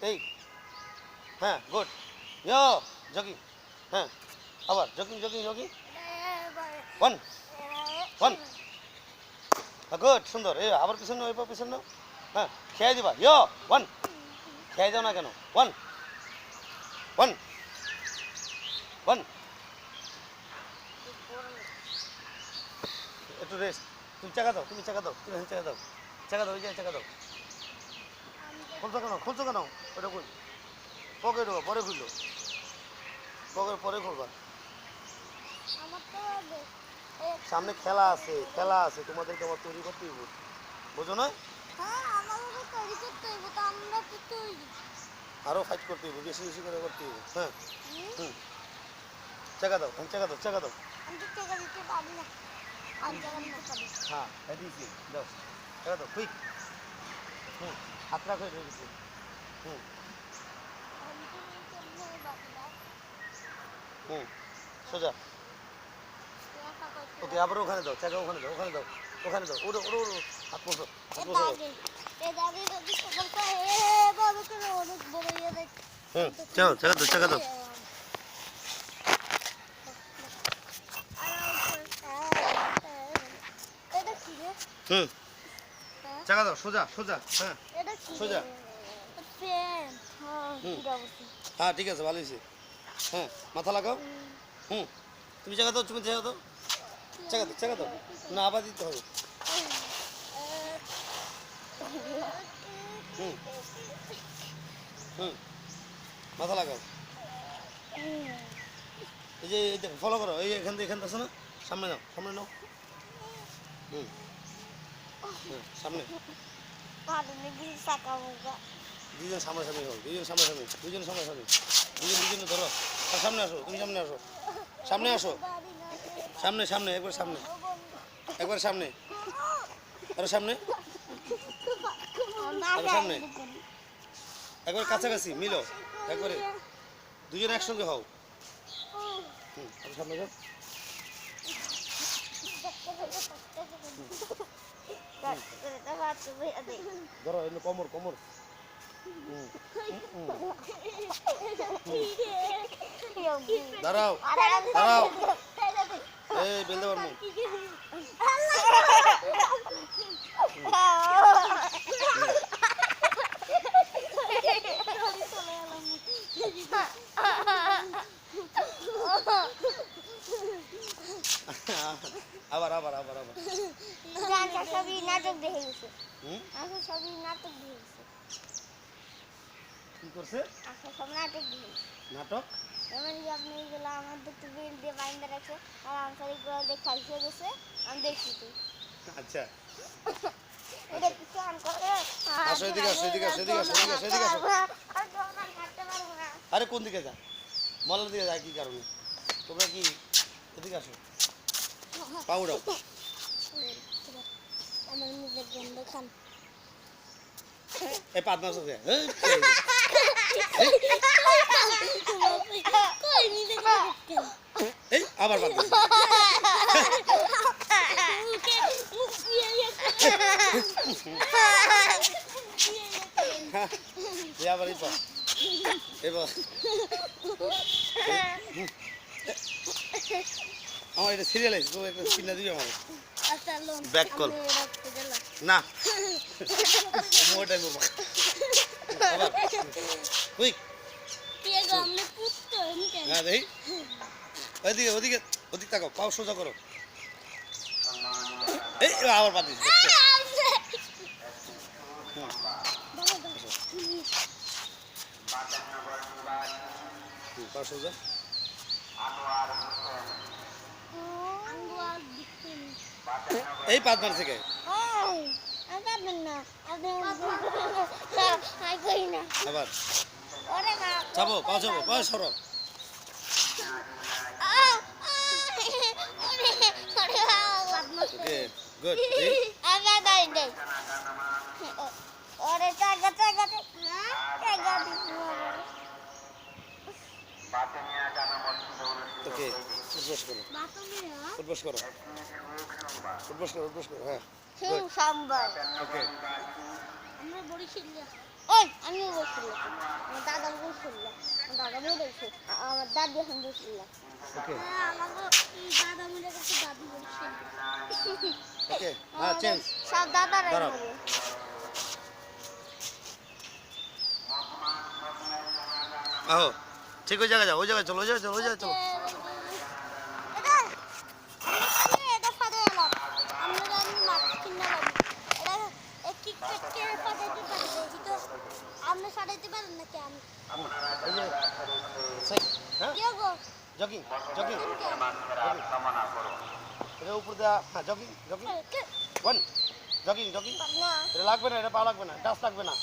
এই হ্যাঁ গুড জগিং হ্যাঁ আবার জগিং ওয়ান গুড, সুন্দর। এই আবার পিছনে নাও, এবার পিছনে নাও। হ্যাঁ, খেয়ে দিবা। ইয়ো, ওয়ান। খেয়ে যাও না কেন? One, one, one. একটু রেস্ট। তুমি চাকা দাও, তুমি চাকা দাও, তুমি চাকা দাও, চাকা দাও, ওই যে চাকা দাও। খুলছো কেন? খুলছো কেন? ওটা খুল। পকেট ঢোকা, পরে খুললো। পকেট পরে খুলবা। আমার তো সামনে খেলা আছে, খেলা আছে, তোমাদেরকে আমার তৈরি করতে হইব। বুঝো না? হ্যাঁ আমাদেরকে তৈরি করতে হইব, তো আমরা তো তৈরি। আরও ফাইট করতে হইব, বেশি বেশি করে করতে হইব। হ্যাঁ, হুম। চাকা দাও, চাকা দাও, চাকা দাও। আমি তো টাকা দিতে পারি না, আমি টাকা দিতে পারি। হ্যাঁ, দিয়েছি, দাও। চাকা দাও, কুইক। হুম, হাত রাখো, এটা দিচ্ছি। হুম, আমি তো কেমনে পারি না, হুম, সোজা। একা করতে ওকে, আবার ওখানে দাও, চাকা ওখানে দাও, ওখানে দাও, ওখানে দাও, ওড়ো ওড়ো ওড়ো, হাত মোছো, হাত এ মোছো। দাদি, এ দাদি যদি সকাল করে বড় করে অনেক বড় ইয়ে দেয়। হুম, চাকা চাকা দাও, চাকা দাও। এটা কি রে? হুম, হ্যাঁ? চাকা দাও, সোজা সোজা। হ্যাঁ, এটা কি রে? সোজা। পেন। হ্যাঁ, হুম। কি অবস্থা? হ্যাঁ, ঠিক আছে, ভালো হয়েছে। হ্যাঁ, মাথা লাগাও। হুম, তুমি চাকা দাও, তুমি চাকা দাও, চাকা দাও, চাকা দাও। না, আবার দিতে হবে। হুম, হুম, মাথা লাগাও। এই যে এই ফলো করো, এই এখান থেকে এখান থেকে আছে না, সামনে নাও, সামনে নাও। হুম, হুম, সামনে। ভালো নাকি সাকা মুখা? দুজন সামনাসামনি হও, দুজন সামনাসামনি, দুজন সামনাসামনি, দুজন দুজনে ধরো। আর সামনে আসো, তুমি সামনে আসো, সামনে আসো, সামনে সামনে, একবার সামনে, একবার সামনে, আরো সামনে, আরো সামনে, একবার কাছাকাছি মিলো, একবারে দুজন একসঙ্গে হও। হুম, আরো সামনে যাও। ধরো, এগুলো কোমর কোমর। হুম, দাঁড়াও, দাঁড়াও। এই বেলতে পারবো। আবার আবার আবার আবার। আচ্ছা সবই নাটক দেখে গেছে, হুম, আচ্ছা সবই নাটক দেখে গেছে, কি করছে? আচ্ছা সব নাটক দেখে গেছে। নাটক। যেমন কি আপনি এগুলো আমার দুটো বিল দিয়ে বাইন্দা রাখছে, আর আনসার এগুলো দিয়ে খাইছে গেছে, আমি দেখছি তুই আচ্ছা, এটা কি কাম করে? আসো এদিকে, আসো এদিকে, আসো এদিকে, আসো এদিকে, আসো এদিকে, আসো। আর দোকান হাঁটতে পারবো না। আরে কোন দিকে যা, মলের দিকে যা, কি কারণে? তোমরা কি এদিকে আসো, পাউডাও। আমার নিজের গন্ধ খান। এই পাদনা সাথে কই নিজের গন্ধ খান? এই আবার পাদনা। মুখে মুখ দিয়ে এই আবার এবার এবার আমার এটা সিরিয়াল আছে, তো একটা চিন্তা দিবি আমার। আচ্ছা লোন Back call. আমি রাখতে গেলাম। না, মোটাই করবো আবার কুইক। কে গো আমনে পুত্ত এমন হ্যাঁ, দেখি ওইদিকে ওদিকে ওদিক তাকাও, পাও সোজা করো। এই আবার পাতিস দেখছো? পাও সোজা। এই পাদনার থেকে আবার চাপো, পাও চাপো, পাও সরো। ওকে, গুড। ওকে, উঠবস করো, উঠবস করো, উঠবস করো, উঠবস করো। হ্যাঁ, ওকে। আমরা বরিশালে ওই আমিও বরিশালে আমার দাদা বরিশালে আমার দাদা বরিশালে আমার দাদি এখন বরিশালে ওকে, আমাকে দাদা মরে গেছে দাদি বরিশালে ওকে হ্যাঁ চেঞ্জ সব দাদারাই দাঁড়াও। হবে। আহো ঠিক ওই জায়গায় যাও, ওই জায়গায় চলো, ওই জায়গায় চলো, ওই জায়গায় চলো। এটা ফাদে এলাম আমরা জানি মাছ কিনা লাগবে এটা কি কে ফাদাইতে পারবে কিন্তু আপনি ফাদাইতে পারেন না কেন এই যে সেই হ্যাঁ কি গো জগিং জগিং এটা উপর দেওয়া, হ্যাঁ jogging jogging one jogging jogging না এটা লাগবে না, এটা পা লাগবে না, ডাস লাগবে না,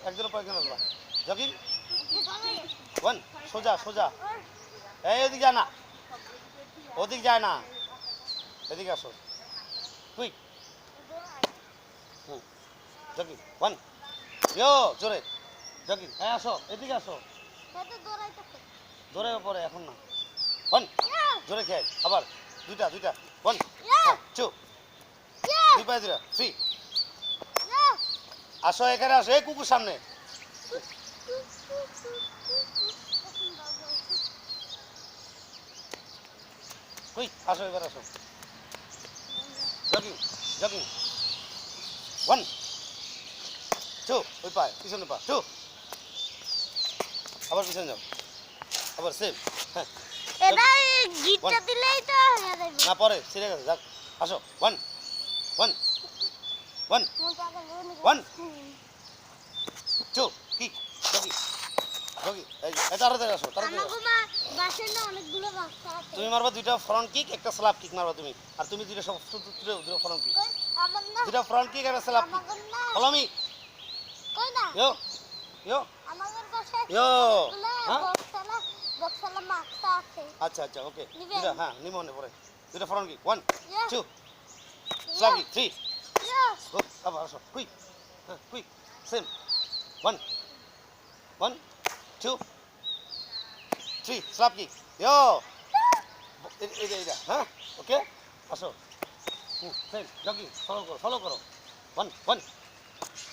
একজনের পর একজন আসবা জগিং ওয়ান সোজা সোজা এই ওদিক যায় না, ওদিক যায় না, এদিকে আসো কুইক হুম জগিং ওয়ান ইয়ো জোরে জগিং হ্যাঁ আসো এদিকে আসো এটা দৌড়াইতেছে জোরে পরে এখন না ওয়ান জোরে খেয়ে আবার দুইটা দুইটা ওয়ান টু দুই পায়ে দুইটা থ্রি আসো এখানে আসো এই কুকুর সামনে কুইক আসো এবার আসো জগিং জগিং ওয়ান টু ওই পায়ে পিছনে পা টু আবার পিছনে যাও আবার সেম হ্যাঁ এটা গিটটা দিলেই তো হয়ে যাবে না পরে ছিঁড়ে গেছে যাক আসো one one one one two kick জগি জগি এই তাড়াতাড়ি আসো তাড়াতাড়ি আসো। আমাগো মা বাসের না অনেকগুলো বাচ্চা আছে তুমি মারবা দুইটা ফ্রন্ট কিক একটা স্ল্যাপ কিক মারবা তুমি আর তুমি দুইটা সব দুটো ফ্রন্ট কিক কই আমার না দুইটা ফ্রন্ট কিক একটা স্ল্যাপ কিক আমাগো না ফলো মি কই না ইয়ো ইয়ো আমাগো বাসে ইয়ো হ্যাঁ বক্সলা মাছটা আছে আচ্ছা আচ্ছা ওকে নিবেন? দুইটা হ্যাঁ নিমো নে পরে দুইটা front kick one yeah two slap kick three yeah good আবার আসো কুইক হ্যাঁ quick same one one two three slap kick yo এইটা হ্যাঁ ওকে আসো হুম সেম জগিং ফলো করো ওয়ান ওয়ান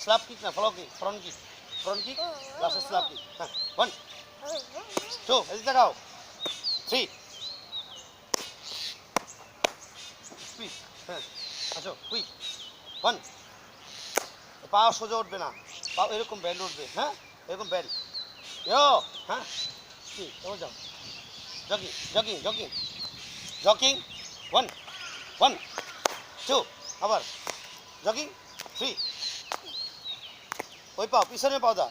স্ল্যাপ কিক না ফ্রন্ট কিক লাস্টে slap kick হ্যাঁ ওয়ান টু এদিকে দেখাও থ্রি কুইক হ্যাঁ আসো কুইক ওয়ান পা সোজা উঠবে না, পা এরকম ব্যান্ড উঠবে, হ্যাঁ এরকম ব্যান্ড ইয়ো হ্যাঁ কি এবার যাও jogging jogging jogging jogging one one two আবার জগিং থ্রি ওই পাও পিছনে পাও দা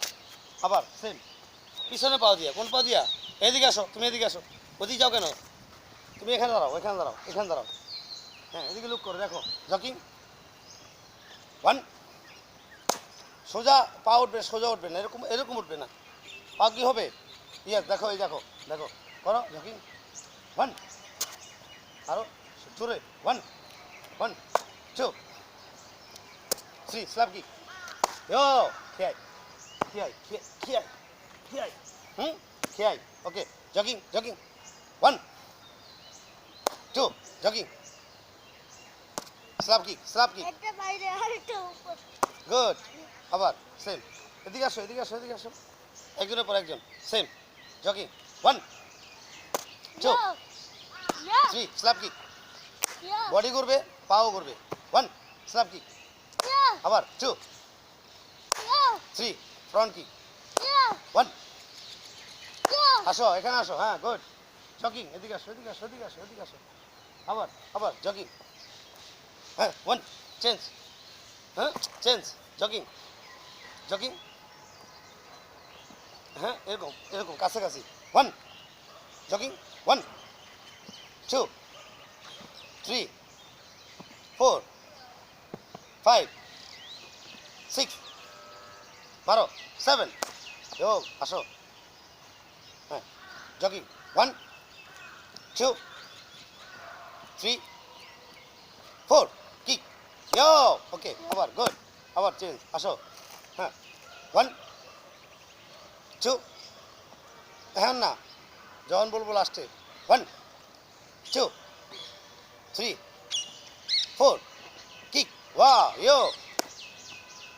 আবার সেম পিছনে পাও দিয়া কোন পাও দিয়া এদিকে আসো তুমি এদিকে আসো ওদিকে যাও কেন তুমি এখানে দাঁড়াও এখানে দাঁড়াও এখানে দাঁড়াও হ্যাঁ এদিকে লুক করো দেখো জগিং ওয়ান সোজা পা উঠবে সোজা উঠবে না এরকম এরকম উঠবে না পা কি হবে ইয়াস দেখো এই দেখো দেখো করো জগিং ওয়ান আরো জোরে one one two three slap kick yo খেয়াই খেয়াই খেয়াই খেয়াই হুম খেয়াই okay jogging jogging one two jogging slap kick একটা বাইরে আর একটা উপর গুড আবার সেম এদিকে আসো এদিকে আসো এদিকে আসো একজনের পর একজন same jogging one two yeah three slap kick yeah body করবে পাও করবে ওয়ান স্ল্যাপ কিক ইয়া আবার two yeah three front kick yeah one yeah আসো এখানে আসো হ্যাঁ গুড জগিং এদিকে আসো এদিকে আসো এদিকে আসো এদিকে আসো আবার আবার জগিং হ্যাঁ ওয়ান চেঞ্জ হ্যাঁ চেঞ্জ জগিং জগিং হ্যাঁ এরকম এরকম কাছাকাছি one jogging one two three four five six বারো সেভেন ও আসো হ্যাঁ jogging one two three four kick yo okay আবার গুড আবার চেঞ্জ আসো হ্যাঁ ওয়ান টু হ্যাঁ না যখন বলবো লাস্টে one two three four kick ওয়া ইয়ো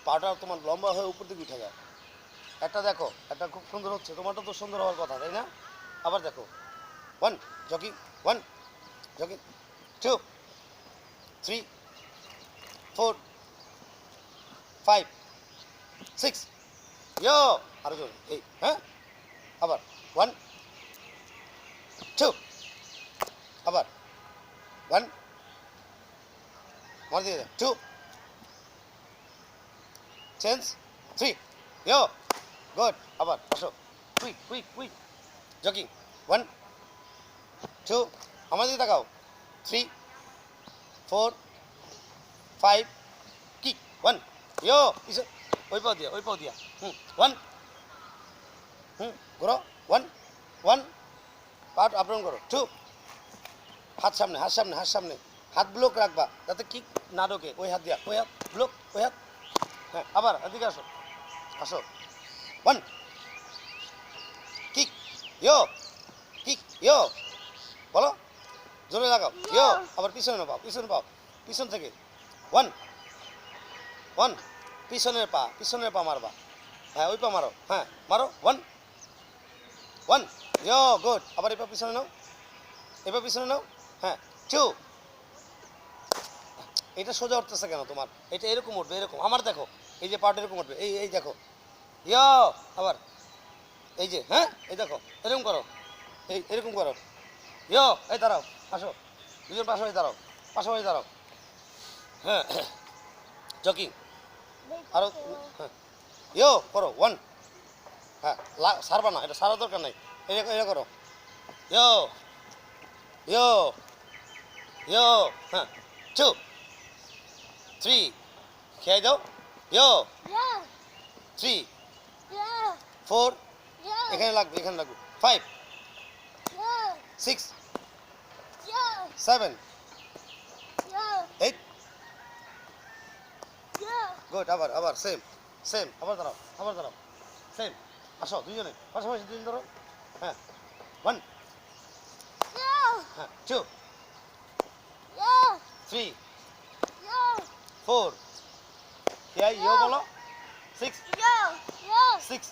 পাটা তোমার লম্বা হয়ে উপর দিকে উঠে যায় একটা দেখো একটা খুব সুন্দর হচ্ছে তোমারটা তো সুন্দর হওয়ার কথা তাই না আবার দেখো one jogging one jogging two three 4 5 6 ইয়ো আরো জোরে এই হ্যাঁ আবার 1 2 আবার 1 মার দিয়ে 2 চেঞ্জ 3 ইয়ো গুড আবার আসো কুইক কুইক কুইক জগিং 1 2 আমার দিকে তাকাও 3 4 5 কিক 1 ইয়ো ইসে ওই পাও দিয়া 1 ঘোরো 1 1 পাট আপ ডাউন করো 2 হাত সামনে হাত সামনে হাত সামনে হাত ব্লক রাখবা যাতে কিক না ঢোকে ওই হাত দিয়া ওই হাত ব্লক ওই হাত হ্যাঁ আবার এদিকে আসো আসো 1 কিক ইয়ো কিক ইয়ো বলো জোরে লাগাও ইয়ো আবার পিছনে পাও পিছন থেকে 1 1 পিছনের পা মারবা হ্যাঁ ওই পা মারো হ্যাঁ মারো 1 1 ইয়ো গুড আবার এই পা পিছনে নাও হ্যাঁ 2 এটা সোজা উঠতেছে কেন তোমার এটা এরকম উঠবে এরকম আমার দেখো এই যে পার্ট এরকম উঠবে এই দেখো ইয়ো আবার এই যে হ্যাঁ এই দেখো এরকম করো এরকম করো ইয়ো এই দাঁড়াও আসো দুজন পাশাপাশি দাঁড়াও হ্যাঁ জকিং আরো হ্যাঁ ইয়ো করো 1 হ্যাঁ সারবা না এটা সারার দরকার নাই এটা করো ইয়ো ইয়ো ইয়ো হ্যাঁ 2 3 খেয়ে দাও ইয়ো 3 4 এখানে লাগবে 5 6 7 8 গুড আবার সেম আবার দাঁড়াও সেম আসো দুজনে পাশাপাশি দুজন ধরো হ্যাঁ 1 হ্যাঁ 2 3 4 ইয়ো বলো 6 6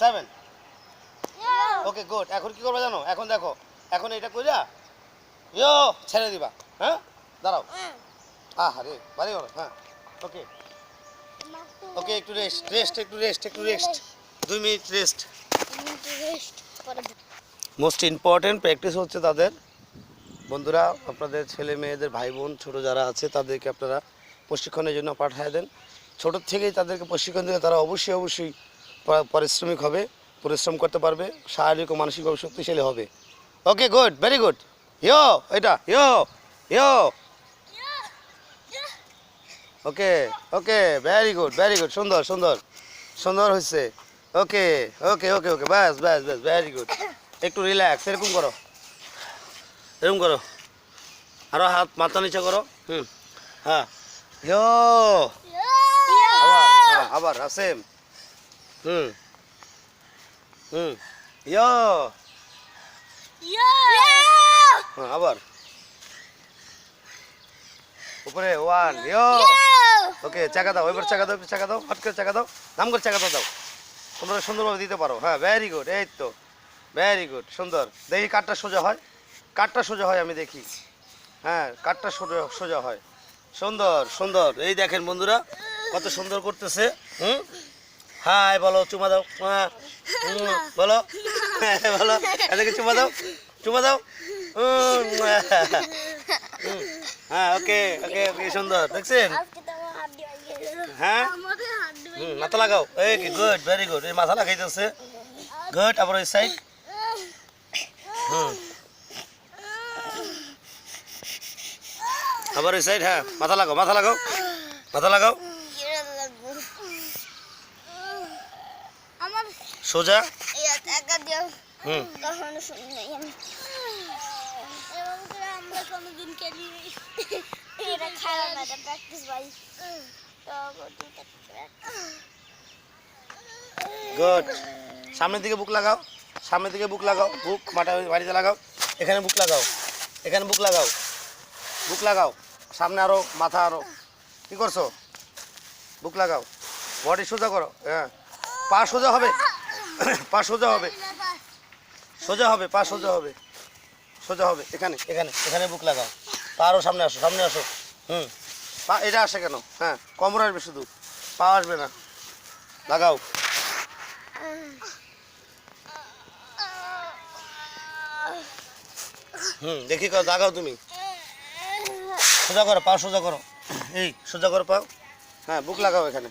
7 ওকে গুড এখন কি করবে জানো এখন দেখো এখন এটা কইরা ইয়ো ছেড়ে দিবা হ্যাঁ দাঁড়াও আরে বাড়ি করো হ্যাঁ ওকে ওকে একটু rest 2 minute rest most important practice হচ্ছে তাদের বন্ধুরা আপনাদের ছেলে মেয়েদের ভাই বোন ছোটো যারা আছে তাদেরকে আপনারা প্রশিক্ষণের জন্য পাঠিয়ে দেন ছোটোর থেকেই তাদেরকে প্রশিক্ষণ দিলে তারা অবশ্যই পারিশ্রমিক হবে পরিশ্রম করতে পারবে শারীরিক ও মানসিকভাবে শক্তিশালী হবে ওকে গুড ভেরি গুড ইয়ো এটা ইয়ো ওকে ভেরি গুড সুন্দর হয়েছে ওকে ব্যাস ভেরি গুড একটু রিল্যাক্স এরকম করো আরো হাত মাথা নিচে করো হ্যাঁ ইয়ো আবার সেম ইয়ো আবার উপরে 1 ইয়ো ওকে চাকা দাও এবার চাকা দাও হট করে চাকা দাও নাম করে চাকা দাও তোমরা সুন্দরভাবে দিতে পারো হ্যাঁ ভেরি গুড এই তো ভেরি গুড সুন্দর দেখি কাঠটা সোজা হয় আমি দেখি হ্যাঁ কাঠটা সোজা হয় সুন্দর এই দেখেন বন্ধুরা কত সুন্দর করতেছে হাই বলো চুমা দাও বলো বলো এদিকে চুমা দাও হ্যাঁ ওকে সুন্দর দেখছেন হ্যাঁ মাথা লাগাও এই গুড ভেরি গুড এই মাথা লাগাইতেছে গুড আবার ওই সাইড আবার ওই সাইড হ্যাঁ মাথা লাগাও সোজা গুড সামনের দিকে বুক লাগাও বুক মাটিতে লাগাও এখানে বুক লাগাও সামনে আরো মাথা আরো কি করছো বুক লাগাও বডি সোজা করো হ্যাঁ পা সোজা হবে পা সোজা হবে এখানে বুক লাগাও পা আরো সামনে আসো হুম পা এটা আসে কেন? হ্যাঁ কোমর আসবে শুধু, পা আসবে না। লাগাও। দেখি কাও লাগাও তুমি। সোজা করো, পা সোজা করো। এই সোজা করো পাও। হ্যাঁ বুক লাগাও এখানে,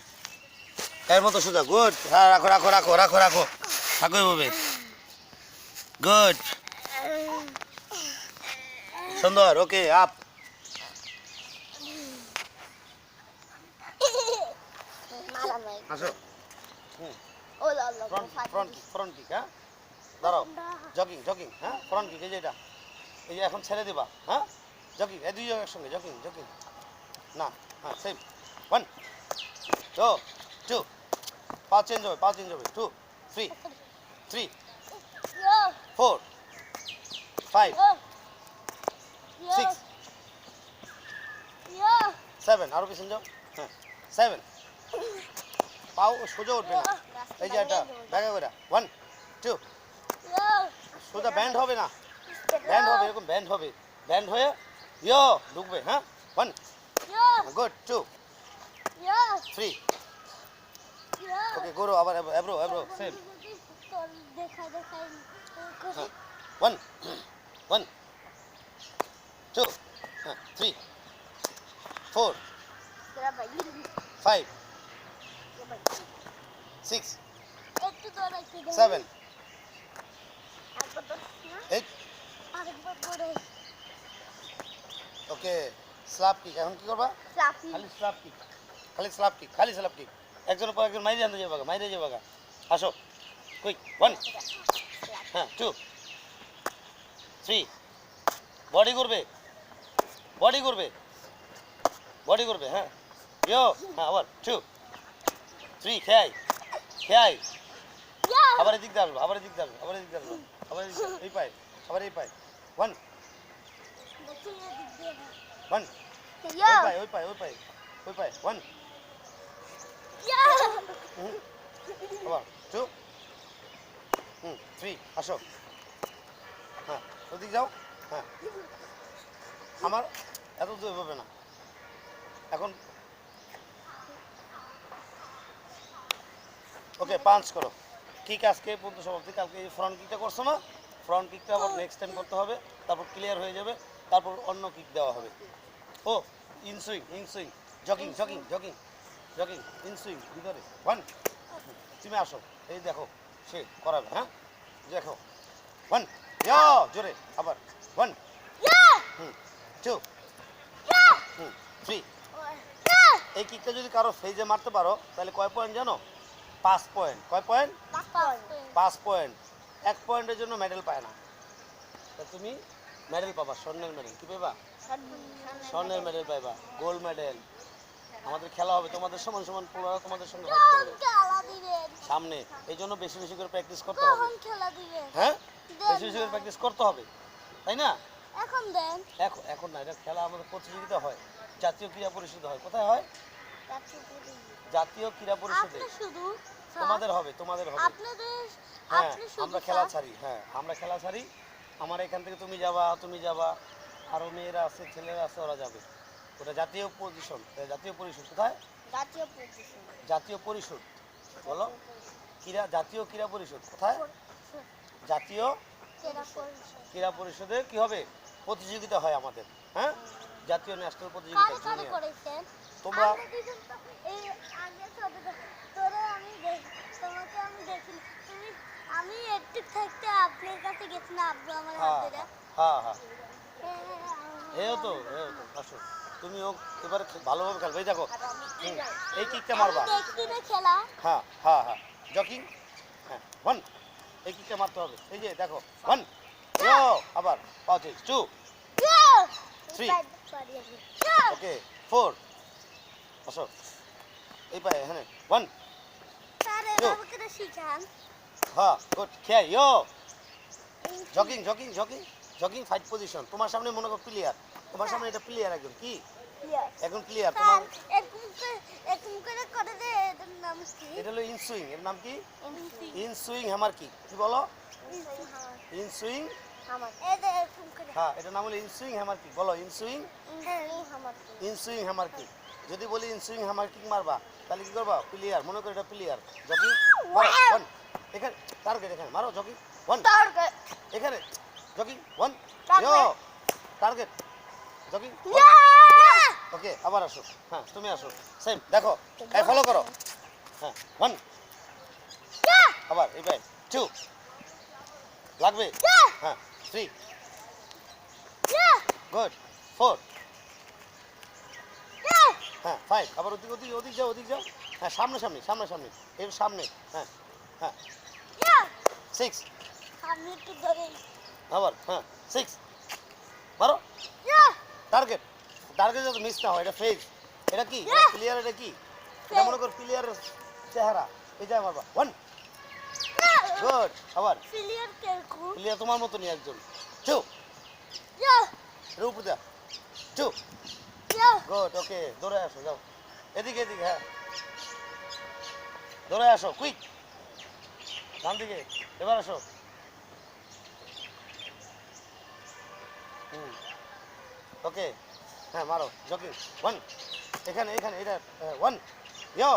এর মতো সোজা। গুড। হ্যাঁ রাখো রাখো রাখো রাখো রাখো থাকো এভাবে। গুড, সুন্দর। Okay up. আসো। Front kick, front kick. হ্যাঁ দাঁড়াও। Jogging jogging. হ্যাঁ ফ্রন্ট কিক। এই যে এটা, এই যে এখন ছেড়ে দিবা। হ্যাঁ জগিং, এই দুই একসঙ্গে জগিং জগিং। না হ্যাঁ সেম। 1 2 2 পা চেঞ্জ হবে, পা চেঞ্জ হবে। 2 3 3 4 5 6 7 আরো পিছন যাও। হ্যাঁ 7 পাও সোজা উঠবে না। এই যে এটা ব্যাগা করে 1 2 সোজা ব্যান্ড হবে না, ব্যান্ড হবে এরকম, ব্যান্ড হবে, ব্যান্ড হয়ে ইয়ো ঢুকবে। হ্যাঁ 1 গুড 2 3 ওকে করো আবার এব্রো এব্রো সেম। হ্যাঁ 1 1 2 হ্যাঁ 3 4 5 6 7 8 ওকে স্ল্যাপ কিক। এখন কি করবা? খালি স্ল্যাপ কিক, খালি স্ল্যাপ কিক, খালি স্ল্যাপ কিক। একজনের পর একজন মাইরে আনতে যাবে, মাইরে যাবে। আসো কুইক 1 হ্যাঁ 2 3 বডি করবে, বডি করবে, বডি করবে। হ্যাঁ ইয়ো হ্যাঁ আবার 2 3 খেয়াই খেয়াই। আবার এদিক দিয়ে আসবো, আবার এদিক দিয়ে আসবো, আবার এদিক দিয়ে আসবো, আবার এদিক দিয়ে, এই পায়, আবার এই পায়। 1 1 ওই পায় ওই পায় ওই পায় ওই পায় 1 আবার 2 3 আসো। হ্যাঁ ওদিক যাও। হ্যাঁ আমার এত দূর হবে না এখন। ওকে পাঞ্চ করো। কিক আজকে পর্যন্ত সমাপ্তি। কালকে এই ফ্রন্ট কিকটা করছো না, ফ্রন্ট কিকটা আবার নেক্সট টাইম করতে হবে, তারপর ক্লিয়ার হয়ে যাবে, তারপর অন্য কিক দেওয়া হবে। ও inswing inswing jogging jogging jogging jogging inswing ভিতরে 1 তুমি আসো, এই দেখো সে করাবে। হ্যাঁ দেখো 1 ইয়ো জোরে আবার 1 2 3 এই কিকটা যদি কারো ফেজে মারতে পারো তাহলে কয় পয়েন্ট জানো? 5 পয়েন্ট। কয় পয়েন্ট? 5 পয়েন্ট। 1 পয়েন্টের জন্য মেডেল পায় না, তা তুমি মেডেল পাবা, স্বর্ণের মেডেল। কি পাবা? স্বর্ণের মেডেল পাইবা, গোল্ড মেডেল। আমাদের খেলা হবে, তোমাদের সমান সমান পুরো তোমাদের সঙ্গে ফাইট করবে সামনে। এই জন্য বেশি বেশি করে প্র্যাকটিস করতে হবে। হ্যাঁ বেশি বেশি করে প্র্যাকটিস করতে হবে, তাই না? এখন দেন। এখন না, এটা খেলা আমাদের প্রতিযোগিতা হয়, জাতীয় ক্রীড়া পরিষদে হয়। কোথায় হয়? জাতীয় ক্রীড়া পরিষদে। শুধু তোমাদের হবে, তোমাদের হবে। আপনাদের হ্যাঁ আমরা খেলা ছাড়ি, হ্যাঁ আমরা খেলা ছাড়ি। আমার এখান থেকে তুমি যাবা, তুমি যাবা, আরও মেয়েরা আছে, ছেলেরা আছে, ওরা যাবে। ওটা জাতীয় পজিশন, জাতীয় পরিষদ। কোথায়? জাতীয় পজিশন। জাতীয় পরিষদ বলো। ক্রীড়া, জাতীয় ক্রীড়া পরিষদ কোথায়? জাতীয় ক্রীড়া পরিষদে কি হবে? প্রতিযোগিতা হয় আমাদের। হ্যাঁ জাতীয় ন্যাশনাল প্রতিযোগিতা জুনিয়র। তোমরা এই আগে তোরে আমি তোমাকে আমি দেখি তুমি, আমি একটু থাকতে আপনার কাছে গেছি না আব্বু আমার হাত ধরে। হ্যাঁ হ্যাঁ এও তো আসো তুমিও এবারে ভালোভাবে খেলবে। এই দেখো এই কিকটা মারবা। দেখছি না খেলা। হ্যাঁ হ্যাঁ হ্যাঁ জগিং। হ্যাঁ 1 এই কিকটা মারতে হবে। এই যে দেখো 1 ইয়ো আবার 5 2 3 ওকে 4 আসো এই পায়ে। হ্যাঁ 1 স্যারে বাবাকে তো শিখান। হ্যাঁ গুড খেয়ে yo jogging jogging jogging jogging fight position. তোমার সামনে মনে করো প্লেয়ার, তোমার সামনে এটা প্লেয়ার একজন। কি এখন ক্লিয়ার? তোমার এরকম করে করে দে। এর নাম কি? এটা হলো ইনসুইং। এর নাম কি? Inswing hammer kick. কি বলো? ইনসুইং আমার এই যে এরকম করে হ্যাঁ এটার নাম হলো ইনসুইং হ্যামার কিক। বলো ইনসুইং আমার ইনসুইং হ্যামার কিক। যদি বলি ইনসুইং হ্যামার কিক মারবা তাহলে কি করবা? প্লেয়ার, মনে করো এটা প্লেয়ার। জগিং মারো 1, এখানে টার্গেট, এখানে মারো জগিং 1, টার্গেট এখানে জগিং 1, Target. ইয়ো টার্গেট জগিং 1। ওকে আবার আসো, হ্যাঁ তুমি আসো, সেম দেখো, এই ফলো করো, হ্যাঁ 1 আবার এই ভাই 2 লাগবে, হ্যাঁ 3 গুড 4 হ্যাঁ 5 আবার ওদিক ওদিক ওদিক যাও, ওদিক যাও, হ্যাঁ সামনে সামনে সামনে সামনে এর সামনে, হ্যাঁ হ্যাঁ 6 আমি একটু ধরে আবার হ্যাঁ 6 মারো টার্গেট, টার্গেট যাতে মিস না হয়। এটা ফেজ, এটা কি প্লেয়ার, এটা কি এটা মনে কর প্লেয়ারের চেহারা, এই যে মারবা 1 গুড আবার প্লেয়ার কেরকম প্লেয়ার তোমার মতনই একজন 2 এর উপর দা 2 গুড ওকে দৌড়ে আসো, যাও এদিকে এদিকে, হ্যাঁ দৌড়ে আসো কুইক, ডান দিকে এবার আসো, ওকে হ্যাঁ মারো জগিং 1 এখানে এখানে এটা 1 ইয়ো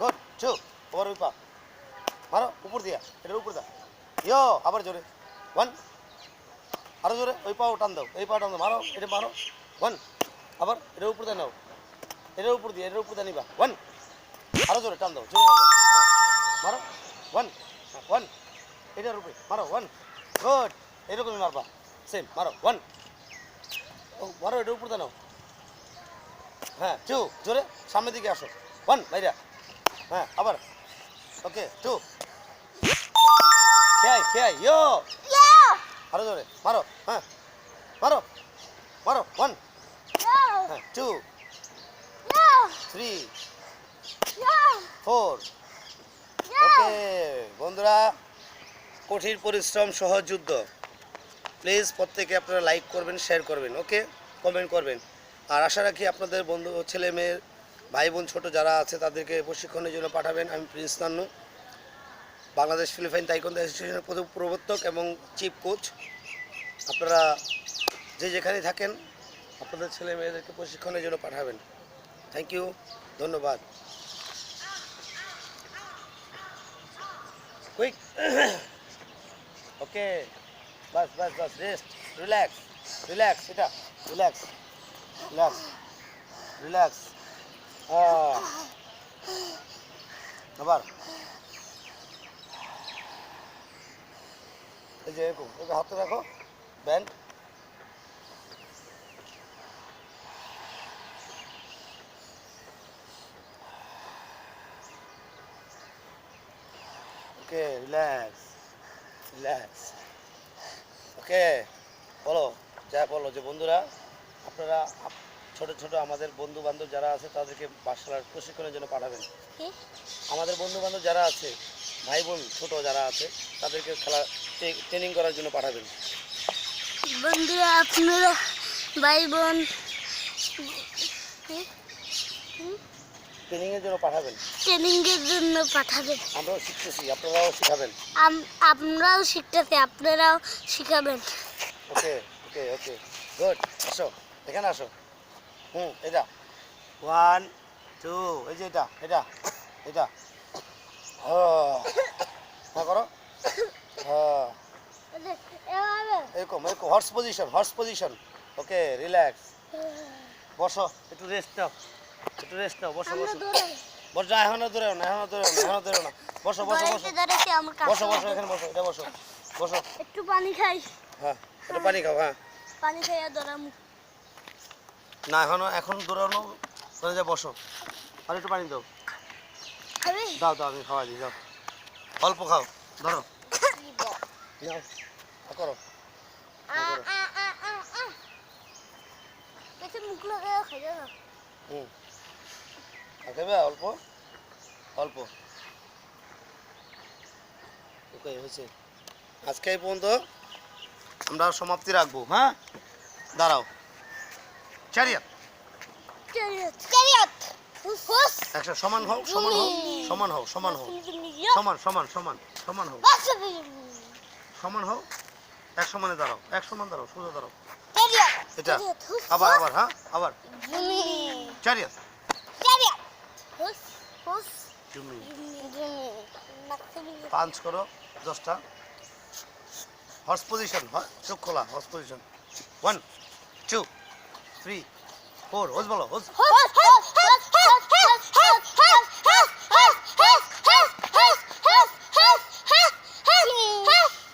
গুড 2 ওভার ওই পা মারো উপর দিয়া, এটার উপর দা ইয়ো আবার জোরে 1 আরো জোরে ওই পাও টান দাও, এই পা টান দাও, মারো এটা মারো 1 আবার এটার উপর দিয়ে নাও, এটার উপর দিয়ে, এটার উপর দিয়ে নিবা 1 আরো জোরে টান দাও, জোরে টান দাও, মারো 1 1 এটার উপরে মারো 1 গুড এরকমই মারবা সেম মারো 1 ও মারো এটার উপর দিয়ে নাও, হ্যাঁ 2 জোরে সামনের দিকে আসো 1 বাইরা, হ্যাঁ আবার ওকে 2 খেয়াই খেয়াই ইয়ো আরো জোরে মারো, হ্যাঁ মারো মারো 1 হ্যাঁ 2 3 4 ওকে বন্ধুরা, কঠিন পরিশ্রম সহজ যুদ্ধ। প্লিজ প্রত্যেকে আপনারা লাইক করবেন, শেয়ার করবেন, ওকে কমেন্ট করবেন। আর আশা রাখি আপনাদের বন্ধু, ছেলে মেয়ে, ভাই বোন ছোটো যারা আছে তাদেরকে প্রশিক্ষণের জন্য পাঠাবেন। আমি প্রিন্স নান্নু, বাংলাদেশ ফিলিপাইন তাইকোয়ান্দো অ্যাসোসিয়েশনের প্রবর্তক এবং চিফ কোচ। আপনারা যে যেখানে থাকেন আপনাদের ছেলে মেয়েদেরকে প্রশিক্ষণের জন্য পাঠাবেন। থ্যাংক ইউ, ধন্যবাদ। কুইক ওকে বাস বাস বাস, রেস্ট, রিল্যাক্স রিল্যাক্স, এটা রিল্যাক্স রিল্যাক্স রিল্যাক্স, আবার এই যে এরকম এরকম হাতে রাখো ব্যান্ড, ওকে রিল্যাক্স রিল্যাক্স, ওকে বলো যা বলো যে বন্ধুরা আপনারা ছোট ছোট আমাদের বন্ধু বান্ধব যারা আছে তাদেরকে বাসার প্রশিক্ষণের জন্য পাঠাবেন। আমাদের বন্ধু বান্ধব যারা আছে, ভাই বোন ছোট যারা আছে তাদেরকে খেলা ট্রেনিং করার জন্য পাঠাবেন। বন্ধুরা আপনারা ভাই বোন ট্রেনিংয়ের জন্য পাঠাবেন, ট্রেনিংয়ের জন্য পাঠাবেন। আমরাও শিখতেছি, আপনারাও শিখাবেন। আমরাও শিখতেছি, আপনারাও শিখাবেন। ওকে ওকে ওকে গুড, আসো এখানে আসো, এটা 1 2 এই যে এটা এটা এটা, হ্যাঁ করো, হ্যাঁ এরকম এরকম horse position, horse position, okay relax, বসো একটু রেস্ট নাও, একটু রেস্ট নাও, বসো বসো বসো, এখনো দূরেও না, এখনো দূরেও না, এখনো দূরেও না, বসো বসো বসো বসো বসো এখানে বসো, এটা বসো বসো, একটু পানি খাই, হ্যাঁ একটু পানি খাও, হ্যাঁ পানি খাইয়া ধরাম না, এখনো এখন দৌড়ানো করে, যা বসো আর একটু পানি দাও, খাবে দাও দাও আমি খাওয়া দিই, দাও অল্প খাও, ধরো নাও করো, মুখ লাগাইয়া খাই না। খাবে অল্প অল্প, ওকে হয়েছে। আজকে এই পর্যন্ত আমরা সমাপ্তি রাখবো, হ্যাঁ দাঁড়াও, চ্যারিয়ট একটা সমান হও, সমান হও, সমান হও, সমান হও, সমান সমান সমান সমান হও, সমান হও, এক সমানে দাঁড়াও, এক সমান দাঁড়াও, সোজা দাঁড়াও। চ্যারিয়ট এটা আবার আবার হ্যাঁ আবার জুমি চ্যারিয়ট চ্যারিয়ট হুস হুস জুমি জুমি মাকসুমি পাঞ্চ করো 10টা হর্স পজিশন চোখ খোলা হর্স পজিশন 1 2 3 4 হোস বলো হোস হুস হুস